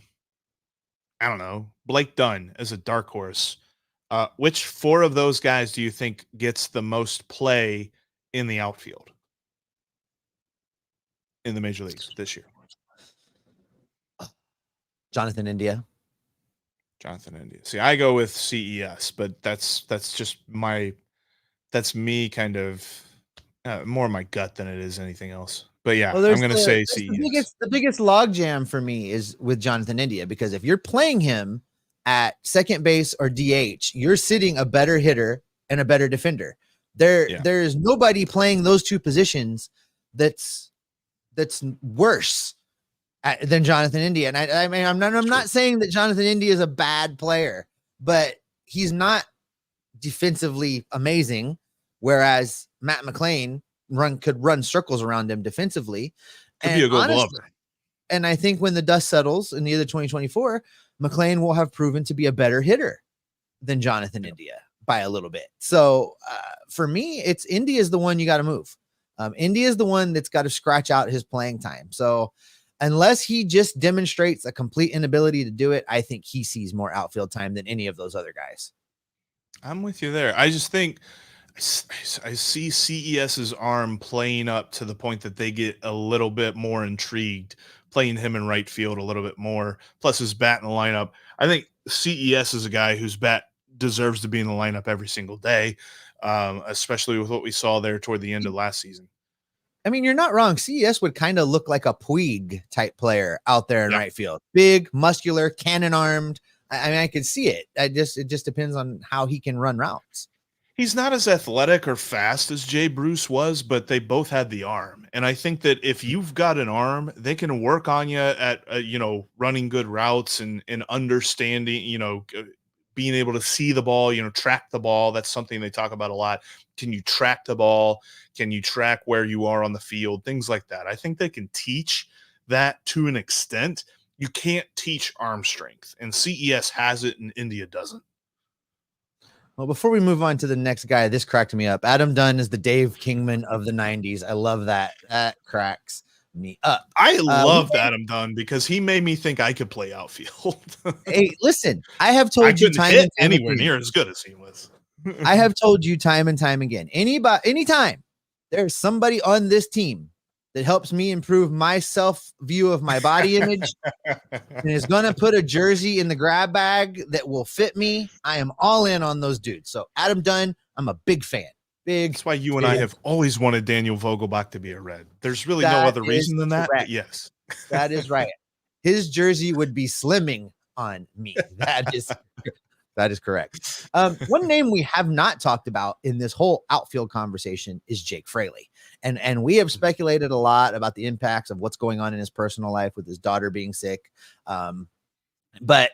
I don't know, Blake Dunn as a dark horse. Which four of those guys do you think gets the most play in the outfield in the major leagues this year? Jonathan India. See, I go with CES, but that's just that's me kind of more my gut than it is anything else. But yeah, I'm going to say CES. The biggest logjam for me is with Jonathan India, because if you're playing him at second base or DH, you're sitting a better hitter and a better defender. There is nobody playing those two positions that's worse than Jonathan India. And I mean, I'm not saying that Jonathan India is a bad player, but he's not defensively amazing. Whereas Matt McLain could run circles around him defensively. Could be a good glover. And I think when the dust settles in the year 2024, McLain will have proven to be a better hitter than Jonathan India by a little bit. So for me, it's India is the one you got to move. India is the one that's got to scratch out his playing time. So unless he just demonstrates a complete inability to do it, I think he sees more outfield time than any of those other guys. I'm with you there. I just think I see CES's arm playing up to the point that they get a little bit more intrigued playing him in right field a little bit more. Plus his bat in the lineup. I think CES is a guy whose bat deserves to be in the lineup every single day, especially with what we saw there toward the end of last season. I mean, you're not wrong. CES would kind of look like a Puig type player out there in right field. Big, muscular, cannon armed. I mean, I could see it. It just depends on how he can run routes. He's not as athletic or fast as Jay Bruce was, but they both had the arm. And I think that if you've got an arm, they can work on you at, running good routes and understanding, being able to see the ball, track the ball. That's something they talk about a lot. Can you track the ball? Can you track where you are on the field? Things like that. I think they can teach that to an extent. You can't teach arm strength, and CES has it and India doesn't. Well, before we move on to the next guy, this cracked me up. Adam Dunn is the Dave Kingman of the 90s. I love that. That cracks me up. I loved Adam Dunn because he made me think I could play outfield. Hey, listen, I have told you time and time anywhere near as good as he was. I have told you time and time again. Anytime there's somebody on this team that helps me improve my self view of my body image and is going to put a jersey in the grab bag that will fit me, I am all in on those dudes. So Adam Dunn, I'm a big fan. That's why you and I have always wanted Daniel Vogelbach to be a Red. There's really no other reason than that. But yes, that is right. His jersey would be slimming on me. That is correct. One name we have not talked about in this whole outfield conversation is Jake Fraley. And we have speculated a lot about the impacts of what's going on in his personal life with his daughter being sick. But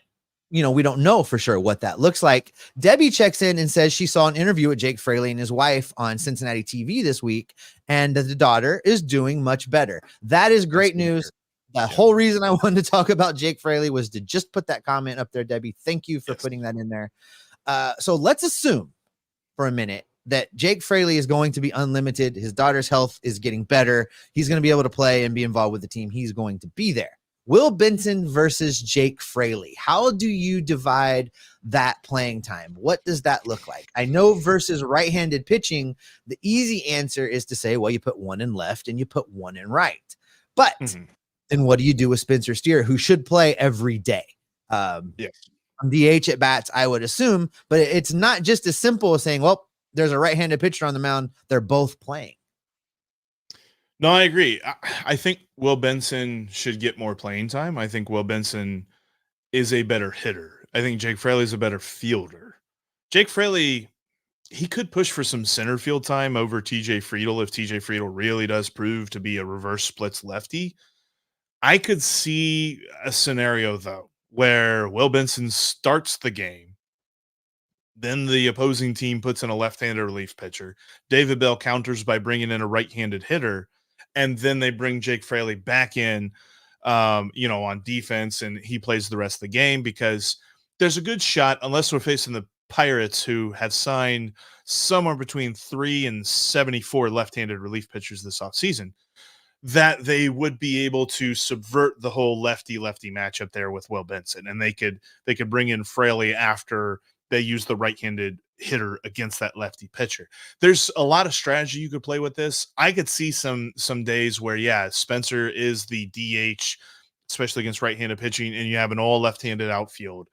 we don't know for sure what that looks like. Debbie checks in and says she saw an interview with Jake Fraley and his wife on Cincinnati TV this week, and the daughter is doing much better. That is great news. The whole reason I wanted to talk about Jake Fraley was to just put that comment up there, Debbie. Thank you for putting that in there. So let's assume for a minute that Jake Fraley is going to be unlimited. His daughter's health is getting better. He's going to be able to play and be involved with the team. He's going to be there. Will Benson versus Jake Fraley. How do you divide that playing time? What does that look like? I know versus right-handed pitching, the easy answer is to say, well, you put one in left and you put one in right. But then what do you do with Spencer Steer, who should play every day? Yes. DH at bats, I would assume, but it's not just as simple as saying, well, there's a right-handed pitcher on the mound. They're both playing. No, I agree. I think Will Benson should get more playing time. I think Will Benson is a better hitter. I think Jake Fraley is a better fielder. Jake Fraley, he could push for some center field time over TJ Friedl if TJ Friedl really does prove to be a reverse splits lefty. I could see a scenario, though, where Will Benson starts the game. Then the opposing team puts in a left-handed relief pitcher. David Bell counters by bringing in a right-handed hitter. And then they bring Jake Fraley back in, on defense, and he plays the rest of the game because there's a good shot, unless we're facing the Pirates, who have signed somewhere between 3 and 74 left-handed relief pitchers this offseason, that they would be able to subvert the whole lefty-lefty matchup there with Will Benson, and they could bring in Fraley after they use the right-handed hitter against that lefty pitcher. There's a lot of strategy you could play with this. I could see some days where, Spencer is the DH, especially against right-handed pitching, and you have an all left-handed outfield.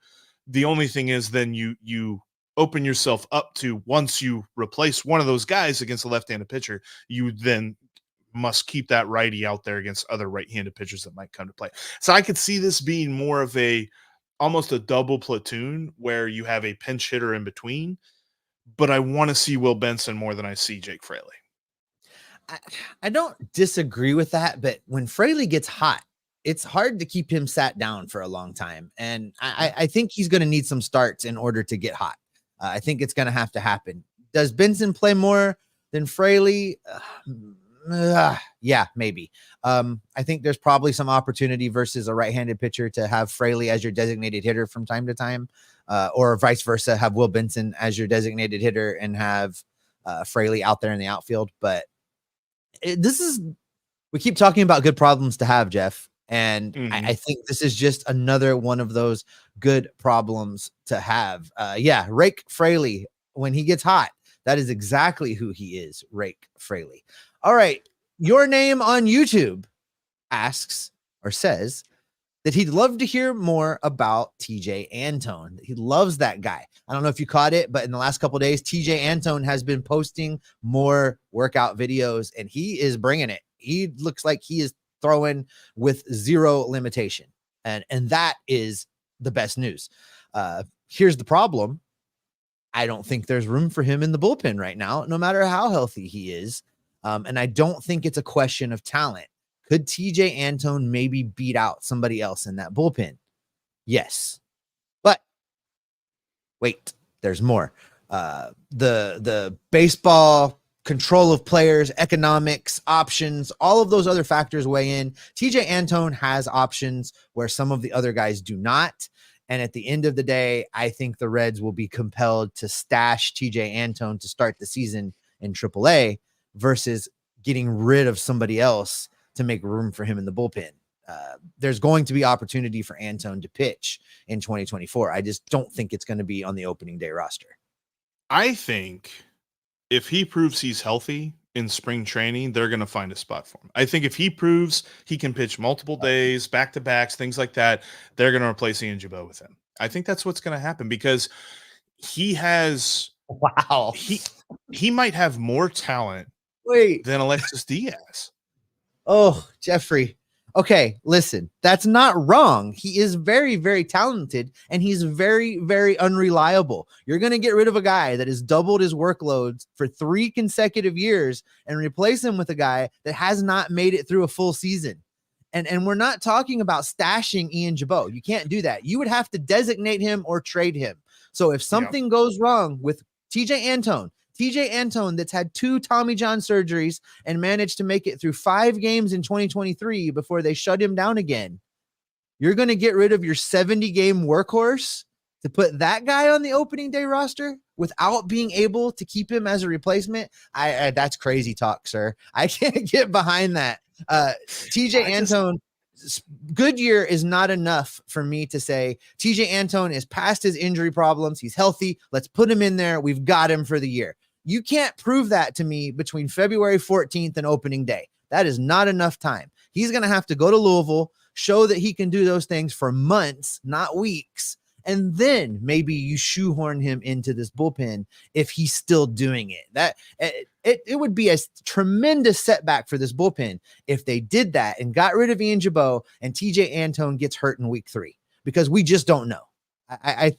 The only thing is then you open yourself up to, once you replace one of those guys against a left-handed pitcher, you then must keep that righty out there against other right-handed pitchers that might come to play. So I could see this being more of almost a double platoon where you have a pinch hitter in between, but I want to see Will Benson more than I see Jake Fraley. I don't disagree with that, but when Fraley gets hot, it's hard to keep him sat down for a long time. And I think he's going to need some starts in order to get hot. I think it's going to have to happen. Does Benson play more than Fraley? Yeah, maybe. I think there's probably some opportunity versus a right-handed pitcher to have Fraley as your designated hitter from time to time, or vice versa, have Will Benson as your designated hitter and have Fraley out there in the outfield. But we keep talking about good problems to have, Jeff. And I think this is just another one of those good problems to have. Rake Fraley, when he gets hot, that is exactly who he is, Rake Fraley. All right. Your name on YouTube asks or says that he'd love to hear more about TJ Antone. He loves that guy. I don't know if you caught it, but in the last couple of days, TJ Antone has been posting more workout videos and he is bringing it. He looks like he is throwing with zero limitation. And that is the best news. Here's the problem. I don't think there's room for him in the bullpen right now, no matter how healthy he is. And I don't think it's a question of talent. Could TJ Antone maybe beat out somebody else in that bullpen? Yes. But wait, there's more. The baseball control of players, economics, options, all of those other factors weigh in. TJ Antone has options where some of the other guys do not. And at the end of the day, I think the Reds will be compelled to stash TJ Antone to start the season in AAA versus getting rid of somebody else to make room for him in the bullpen. There's going to be opportunity for Antone to pitch in 2024. I just don't think it's going to be on the opening day roster. I think if he proves he's healthy in spring training, they're going to find a spot for him. I think if he proves he can pitch multiple days, back-to-backs, things like that, they're going to replace Ian Jabot with him. I think that's what's going to happen because he has he might have more talent than Alexis Diaz. Oh, Jeffrey. Okay, listen, that's not wrong. He is very, very talented, and he's very, very unreliable. You're going to get rid of a guy that has doubled his workloads for 3 consecutive years and replace him with a guy that has not made it through a full season. And we're not talking about stashing Ian Jabot. You can't do that. You would have to designate him or trade him. So if something goes wrong with TJ Antone that's had 2 Tommy John surgeries and managed to make it through 5 games in 2023 before they shut him down again, you're going to get rid of your 70-game workhorse to put that guy on the opening day roster without being able to keep him as a replacement, I that's crazy talk, sir. I can't get behind that. TJ Antone, Goodyear is not enough for me to say TJ Antone is past his injury problems. He's healthy. Let's put him in there. We've got him for the year. You can't prove that to me between February 14th and opening day. That is not enough time. He's going to have to go to Louisville, show that he can do those things for months, not weeks. And then maybe you shoehorn him into this bullpen if he's still doing it. That it would be a tremendous setback for this bullpen if they did that and got rid of Ian Jabot and TJ Antone gets hurt in week 3, because we just don't know. I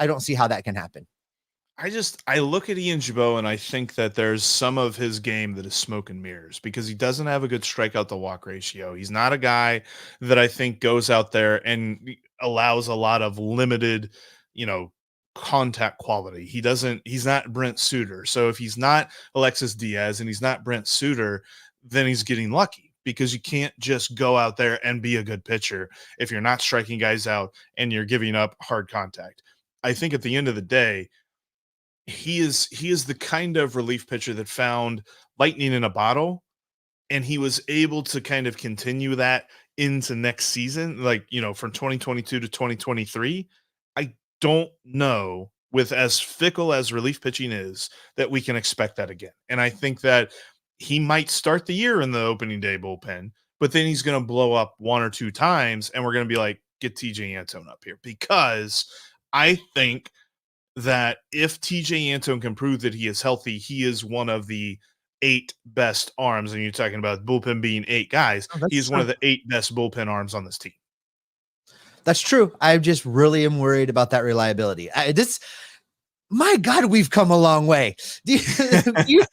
don't see how that can happen. I look at Ian Jabot and I think that there's some of his game that is smoke and mirrors, because he doesn't have a good strikeout to walk ratio. He's not a guy that I think goes out there and allows a lot of limited, contact quality. He's not Brent Suter. So if he's not Alexis Diaz and he's not Brent Suter, then he's getting lucky, because you can't just go out there and be a good pitcher if you're not striking guys out and you're giving up hard contact. I think at the end of the day, he is the kind of relief pitcher that found lightning in a bottle, and he was able to kind of continue that into next season, from 2022 to 2023. I don't know, with as fickle as relief pitching is, that we can expect that again. And I think that he might start the year in the opening day bullpen, but then he's going to blow up 1 or 2 times, and we're going to be like, get TJ Antone up here, because I think that if TJ Antone can prove that he is healthy, he is one of the 8 best arms. And you're talking about bullpen being 8 guys. He's one of the 8 best bullpen arms on this team. That's true. I just really am worried about that reliability. My God, we've come a long way. Do you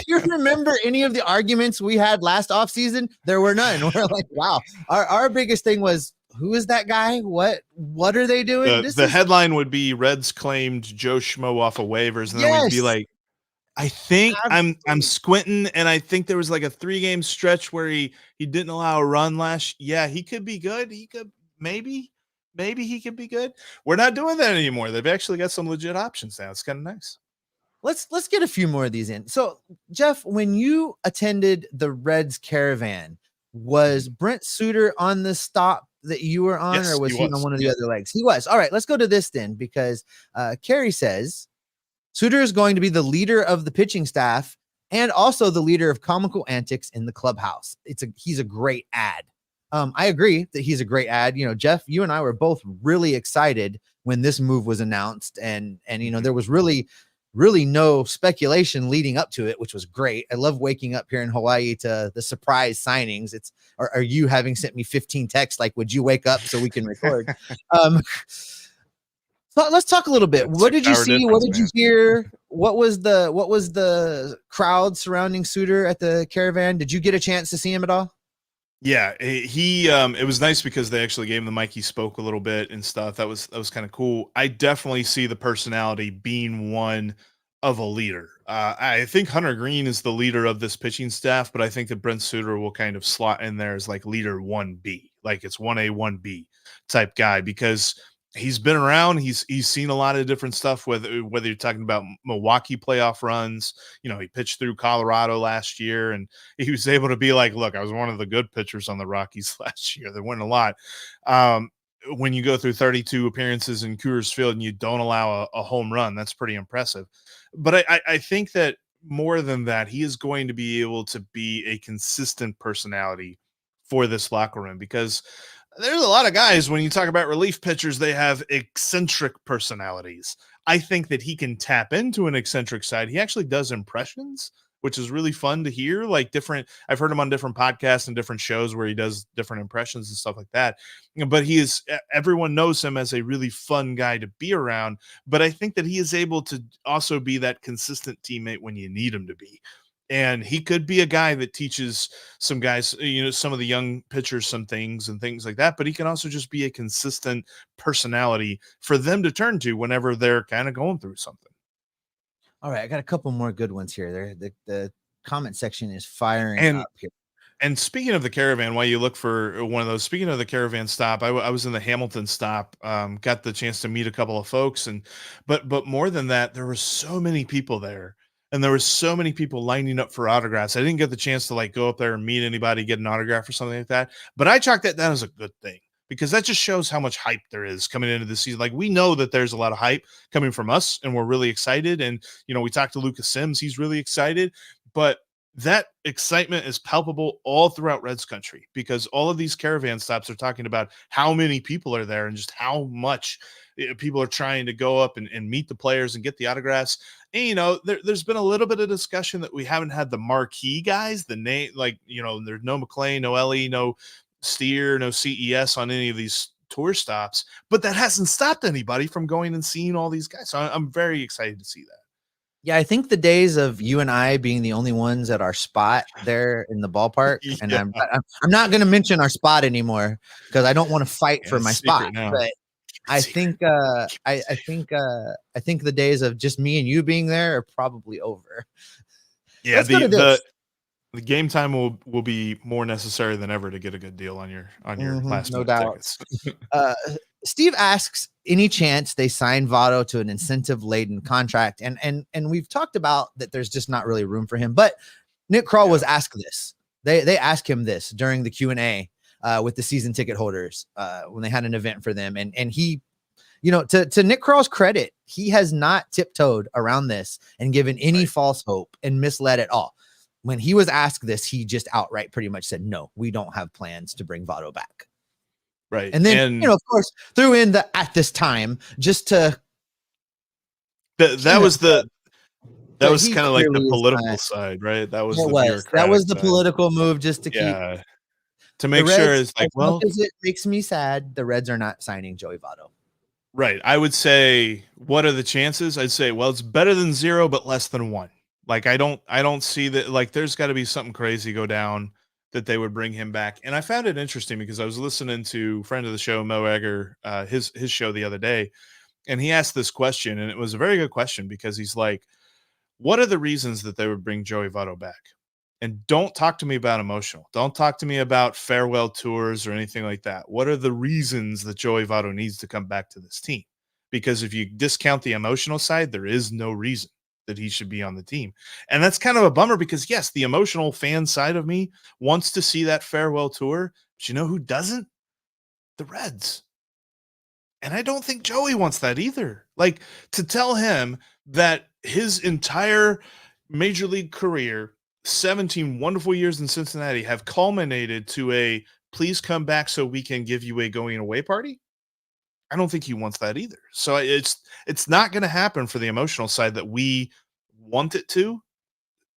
remember any of the arguments we had last offseason? There were none. We're like, wow. Our biggest thing was, who is that guy? What are they doing? The headline would be Reds claimed Joe Schmo off of waivers. And then we'd be like, I think I'm squinting, and I think there was like a 3-game stretch where he didn't allow a run last. Yeah, he could be good. He could maybe he could be good. We're not doing that anymore. They've actually got some legit options now. It's kind of nice. Let's get a few more of these in. So, Jeff, when you attended the Reds Caravan, was Brent Suter on the stop that you were on, or was he on one of the other legs? He was. All right, let's go to this then, because Carrie says Suter is going to be the leader of the pitching staff and also the leader of comical antics in the clubhouse. He's a great ad. I agree that he's a great ad. Jeff, you and I were both really excited when this move was announced, and there was really no speculation leading up to it, which was great. I love waking up here in Hawaii to the surprise signings. Are you having sent me 15 texts like, would you wake up so we can record? So let's talk a little bit. What did you see? What did you hear? What was the crowd surrounding Suter at the Caravan? Did you get a chance to see him at all? Yeah, it was nice because they actually gave him the mic. He spoke a little bit and stuff. That was kind of cool. I definitely see the personality being one of a leader. I think Hunter Green is the leader of this pitching staff, but I think that Brent Suter will kind of slot in there as like leader 1B, like it's 1A, 1B type guy, because he's been around. He's seen a lot of different stuff, whether you're talking about Milwaukee playoff runs. He pitched through Colorado last year, and he was able to be like, look, I was one of the good pitchers on the Rockies last year. They win a lot. When you go through 32 appearances in Coors Field and you don't allow a home run, that's pretty impressive. But I think that more than that, he is going to be able to be a consistent personality for this locker room, because there's a lot of guys, when you talk about relief pitchers, they have eccentric personalities. I think that he can tap into an eccentric side. He actually does impressions, which is really fun to hear. I've heard him on different podcasts and different shows where he does different impressions and stuff like that. But everyone knows him as a really fun guy to be around. But I think that he is able to also be that consistent teammate when you need him to be. And he could be a guy that teaches some guys, some of the young pitchers, some things and things like that. But he can also just be a consistent personality for them to turn to whenever they're kind of going through something. All right, I got a couple more good ones here. The comment section is firing up here. And speaking of the Caravan, while you look for one of those, speaking of the Caravan stop, I was in the Hamilton stop, got the chance to meet a couple of folks, and but more than that, there were so many people there, and there were so many people lining up for autographs. I didn't get the chance to like go up there and meet anybody, get an autograph or something like that. But I chalk that down as a good thing because that just shows how much hype there is coming into the season. Like we know that there's a lot of hype coming from us, and we're really excited. And we talked to Lucas Sims; he's really excited, but that excitement is palpable all throughout Reds country because all of these caravan stops are talking about how many people are there and just how much people are trying to go up and meet the players and get the autographs. And, there's been a little bit of discussion that we haven't had the marquee guys, the name, like, there's no McLean, no Elly, no Steer, no CES on any of these tour stops, but that hasn't stopped anybody from going and seeing all these guys. So I'm very excited to see that. Yeah, I think the days of you and I being the only ones at our spot there in the ballpark, and Yeah. I'm not going to mention our spot anymore because I don't want to fight for my spot. Now. But I think I think the days of just me and you being there are probably over. Yeah, Let's go to this. The game time will be more necessary than ever to get a good deal on your last no minute doubt. tickets. Steve asks, any chance they sign Votto to an incentive-laden contract? And we've talked about that there's just not really room for him. But Nick Krall was asked this. They asked him this during the Q&A with the season ticket holders when they had an event for them. And he, to Nick Krall's credit, he has not tiptoed around this and given any false hope and misled at all. When he was asked this, he just outright pretty much said, no, we don't have plans to bring Votto back. Right. And then, of course, threw in the at this time just to. That was kind of like the political side, right? That was the political move just to keep. To make Reds, sure it's like, well, much as it makes me sad, the Reds are not signing Joey Votto. Right. I would say, what are the chances? I'd say, well, it's better than 0, but less than 1. Like, I don't see that. Like, there's got to be something crazy go down that they would bring him back. And I found it interesting because I was listening to friend of the show, Mo Egger, his show the other day, and he asked this question, and it was a very good question because he's like, what are the reasons that they would bring Joey Votto back? And don't talk to me about emotional. Don't talk to me about farewell tours or anything like that. What are the reasons that Joey Votto needs to come back to this team? Because if you discount the emotional side, there is no reason that he should be on the team. And that's kind of a bummer because, yes, the emotional fan side of me wants to see that farewell tour. But you know who doesn't? The Reds. And I don't think Joey wants that either. Like, to tell him that his entire major league career, 17 wonderful years in Cincinnati, have culminated to a please come back so we can give you a going away party. I don't think he wants that either. So it's not going to happen for the emotional side that we want it to.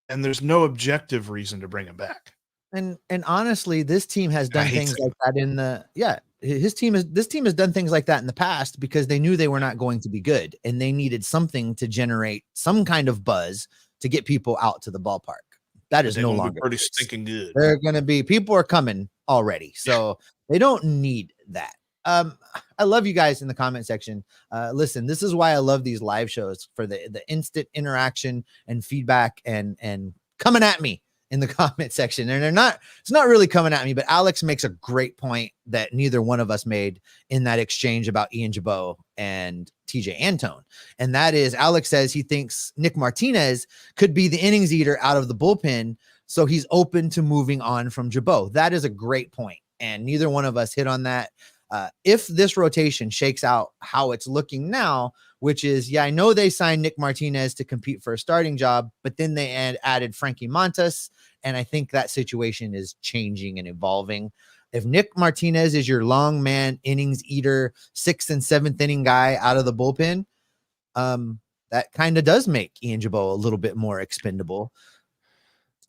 And there's no objective reason to bring him back. And honestly, this team has done things like that this team has done things like that in the past because they knew they were not going to be good and they needed something to generate some kind of buzz to get people out to the ballpark. That is no longer pretty stinking good. They're going to be, people are coming already. So they don't need that. I love you guys in the comment section. Listen, this is why I love these live shows, for the instant interaction and feedback and coming at me in the comment section. And it's not really coming at me, but Alex makes a great point that neither one of us made in that exchange about Ian Jabot and TJ Antone. And that is, Alex says he thinks Nick Martinez could be the innings eater out of the bullpen. So he's open to moving on from Jabot. That is a great point. And neither one of us hit on that. If this rotation shakes out how it's looking now, which is, I know they signed Nick Martinez to compete for a starting job, but then they added Frankie Montas. And I think that situation is changing and evolving. If Nick Martinez is your long man, innings eater, 6th and 7th inning guy out of the bullpen, that kind of does make Ian Jabot a little bit more expendable.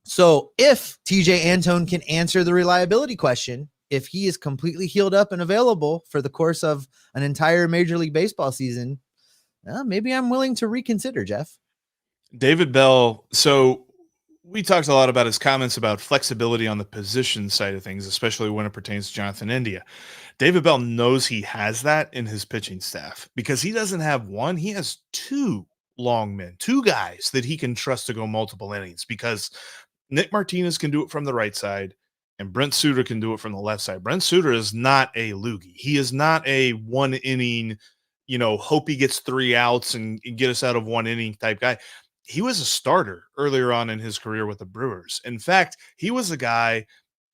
So if TJ Antone can answer the reliability question, if he is completely healed up and available for the course of an entire Major League Baseball season, maybe I'm willing to reconsider, Jeff. David Bell. So we talked a lot about his comments about flexibility on the position side of things, especially when it pertains to Jonathan India. David Bell knows he has that in his pitching staff because he doesn't have one. He has 2 long men, 2 guys that he can trust to go multiple innings because Nick Martinez can do it from the right side and Brent Suter can do it from the left side. Brent Suter is not a loogie. He is not a 1 inning, hope he gets 3 outs and get us out of 1 inning type guy. He was a starter earlier on in his career with the Brewers. In fact, he was a guy,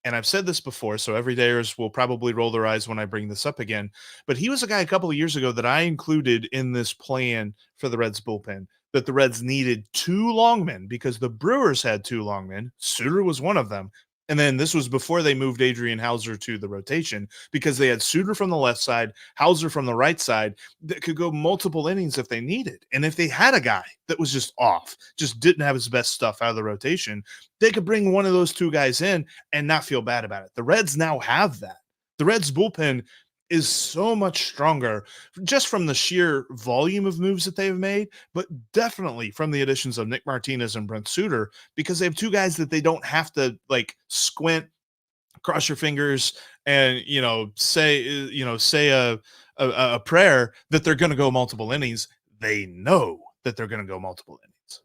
and I've said this before, so everydayers will probably roll their eyes when I bring this up again, but he was a guy a couple of years ago that I included in this plan for the Reds bullpen, that the Reds needed 2 longmen because the Brewers had 2 longmen. Suter was one of them. And then this was before they moved Adrian Hauser to the rotation, because they had Suter from the left side, Hauser from the right side, that could go multiple innings if they needed. And if they had a guy that was just off, just didn't have his best stuff out of the rotation, they could bring one of those 2 guys in and not feel bad about it. The Reds now have that. The Reds bullpen is so much stronger just from the sheer volume of moves that they've made, but definitely from the additions of Nick Martinez and Brent Suter, because they have 2 guys that they don't have to like squint, cross your fingers, and say a prayer that they're going to go multiple innings. They know that they're going to go multiple innings.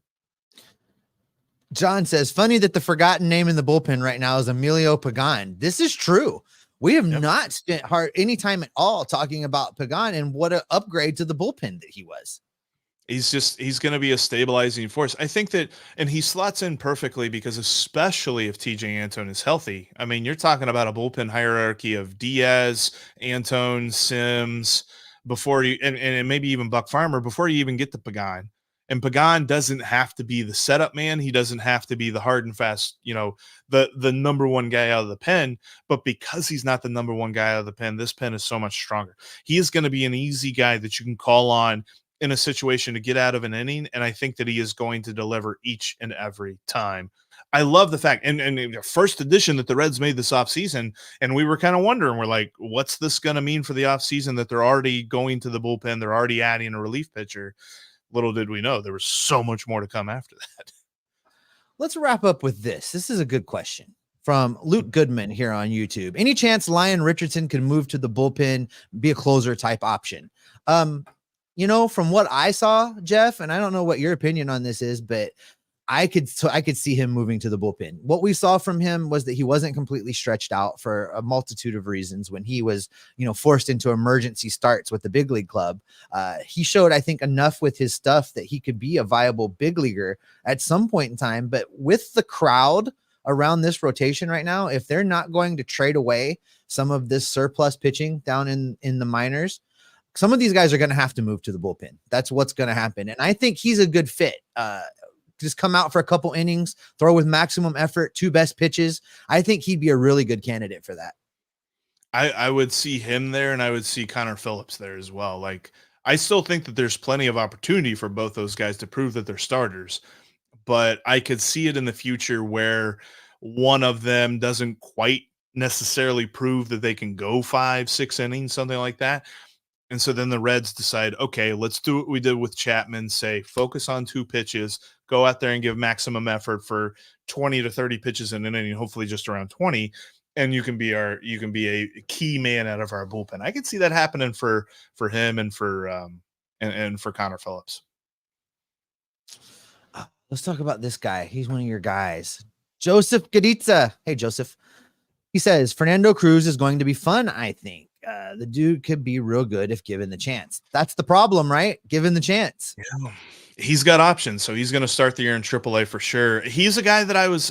John says, funny that the forgotten name in the bullpen right now is Emilio Pagan. This is true. We have not spent any time at all talking about Pagan and what an upgrade to the bullpen that he was. He's going to be a stabilizing force. I think that, and he slots in perfectly because especially if TJ Antone is healthy. I mean, you're talking about a bullpen hierarchy of Diaz, Antone, Sims, before you, and maybe even Buck Farmer before you even get to Pagan. And Pagan doesn't have to be the setup man. He doesn't have to be the hard and fast, the number 1 guy out of the pen. But because he's not the number 1 guy out of the pen, this pen is so much stronger. He is going to be an easy guy that you can call on in a situation to get out of an inning. And I think that he is going to deliver each and every time. I love the fact, and the first addition that the Reds made this offseason, and we were kind of wondering, we're like, what's this going to mean for the offseason that they're already going to the bullpen? They're already adding a relief pitcher. Little did we know there was so much more to come after that. Let's wrap up with this. This is a good question from Luke Goodman here on YouTube. Any chance Lyon Richardson can move to the bullpen, be a closer type option? From what I saw, Jeff, and I don't know what your opinion on this is, but I could see him moving to the bullpen. What we saw from him was that he wasn't completely stretched out for a multitude of reasons when he was, forced into emergency starts with the big league club. He showed, I think, enough with his stuff that he could be a viable big leaguer at some point in time. But with the crowd around this rotation right now, if they're not going to trade away some of this surplus pitching down in the minors, some of these guys are going to have to move to the bullpen. That's what's going to happen. And I think he's a good fit. Just come out for a couple innings, throw with maximum effort, 2 best pitches. I think he'd be a really good candidate for that. I would see him there, and I would see Connor Phillips there as well. Like, I still think that there's plenty of opportunity for both those guys to prove that they're starters, but I could see it in the future where one of them doesn't quite necessarily prove that they can go 5-6 innings, something like that. And so then the Reds decide, okay, let's do what we did with Chapman, say focus on 2 pitches, go out there and give maximum effort for 20 to 30 pitches in an inning, hopefully just around 20, and you can be a key man out of our bullpen. I could see that happening for him and for Connor Phillips. Let's talk about this guy. He's one of your guys, Joseph Gaditza. Hey, Joseph. He says Fernando Cruz is going to be fun, I think. The dude could be real good if given the chance. That's the problem, right? Given the chance. Yeah. He's got options, so he's going to start the year in AAA for sure. He's a guy that I was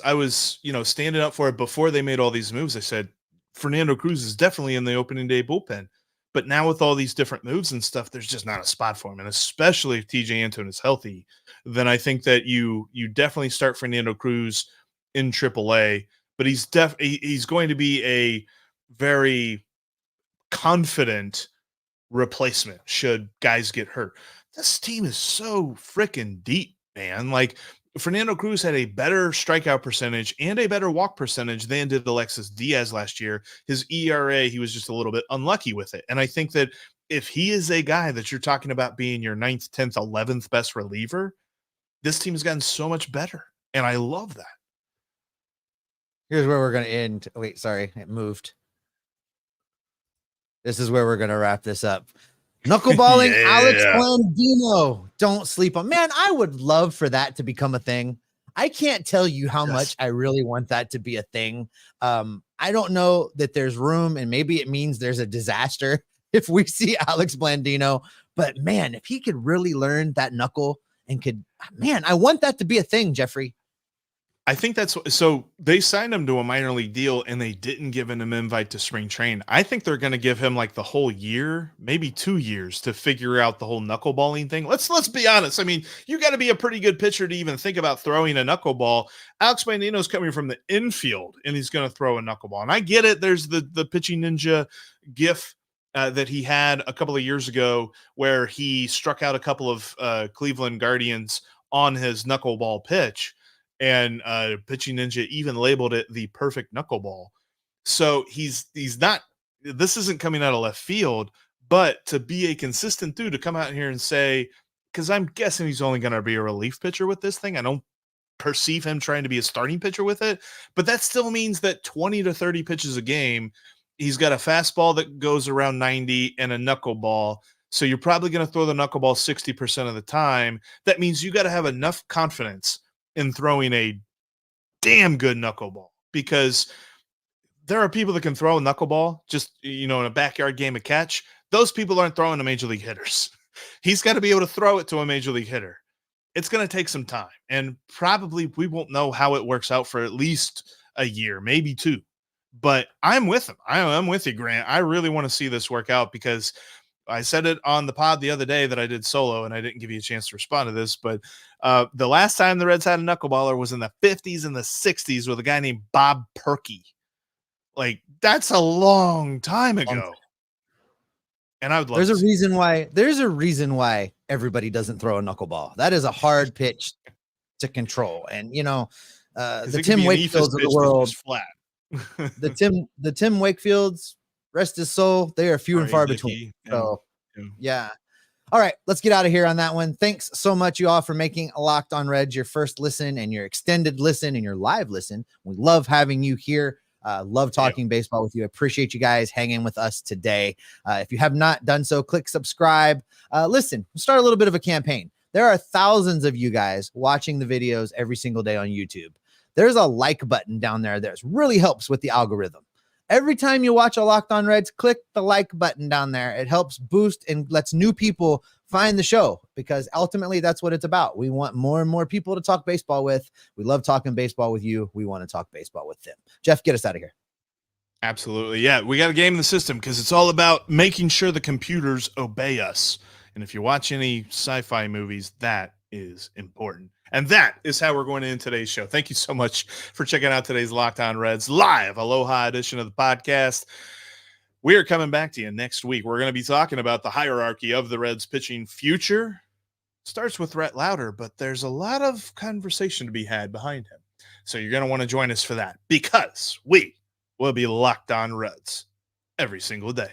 standing up for before they made all these moves. I said Fernando Cruz is definitely in the opening day bullpen, but now with all these different moves and stuff, there's just not a spot for him. And especially if TJ Antone is healthy, then I think that you definitely start Fernando Cruz in AAA. But he's going to be a very confident replacement should guys get hurt. This team is so freaking deep, man. Like, Fernando Cruz had a better strikeout percentage and a better walk percentage than did Alexis Diaz last year. His ERA, he was just a little bit unlucky with it. And I think that if he is a guy that you're talking about being your 9th, 10th, 11th best reliever, this team has gotten so much better. And I love that. Here's where we're going to end. Wait, sorry, it moved. This is where we're going to wrap this up. Knuckleballing Alex Blandino. Don't sleep on. Man, I would love for that to become a thing. I can't tell you how Yes. much I really want that to be a thing. I don't know that there's room, and maybe it means there's a disaster if we see Alex Blandino. But man, if he could really learn that knuckle and I want that to be a thing, Jeffrey. I think so they signed him to a minor league deal and they didn't give him an invite to spring train. I think they're going to give him like the whole year, maybe 2 years to figure out the whole knuckleballing thing. Let's be honest. I mean, you got to be a pretty good pitcher to even think about throwing a knuckleball. Alex Blandino's coming from the infield and he's going to throw a knuckleball. And I get it. There's the pitching ninja gif that he had a couple of years ago where he struck out a couple of Cleveland Guardians on his knuckleball pitch. And Pitching Ninja even labeled it the perfect knuckleball. So he's not, this isn't coming out of left field, but to be a consistent dude to come out here and say, because I'm guessing he's only going to be a relief pitcher with this thing. I don't perceive him trying to be a starting pitcher with it, but that still means that 20 to 30 pitches a game, he's got a fastball that goes around 90 and a knuckleball. So you're probably going to throw the knuckleball 60% of the time. That means you got to have enough confidence in throwing a damn good knuckleball, because there are people that can throw a knuckleball just, in a backyard game of catch. Those people aren't throwing to major league hitters. He's got to be able to throw it to a major league hitter. It's going to take some time, and probably we won't know how it works out for at least a year, maybe 2. But I'm with him. I'm with you, Grant. I really want to see this work out, because I said it on the pod the other day that I did solo, and I didn't give you a chance to respond to this, but the last time the Reds had a knuckleballer was in the 50s and the 60s with a guy named Bob Perky. Like, that's a long time ago. And I would love There's a reason why everybody doesn't throw a knuckleball. That is a hard pitch to control. And the Tim Wakefields of the world, flat. the Tim Wakefields, rest his soul, they are few and far between. So yeah. All right, let's get out of here on that one. Thanks so much, you all, for making Locked On Reds your first listen and your extended listen and your live listen. We love having you here. Love talking baseball with you. Appreciate you guys hanging with us today. If you have not done so, click subscribe. Listen, we'll start a little bit of a campaign. There are thousands of you guys watching the videos every single day on YouTube. There's a like button down there that really helps with the algorithm. Every time you watch a Locked On Reds, click the like button down there. It helps boost and lets new people find the show, because ultimately that's what it's about. We want more and more people to talk baseball with. We love talking baseball with you. We want to talk baseball with them. Jeff, get us out of here. Absolutely. Yeah, we got a game in the system, because it's all about making sure the computers obey us. And if you watch any sci-fi movies, that is important. And that is how we're going to end today's show. Thank you so much for checking out today's Locked On Reds live Aloha edition of the podcast. We are coming back to you next week. We're going to be talking about the hierarchy of the Reds pitching future. Starts with Rhett Lauder, but there's a lot of conversation to be had behind him. So you're going to want to join us for that, because we will be Locked On Reds every single day.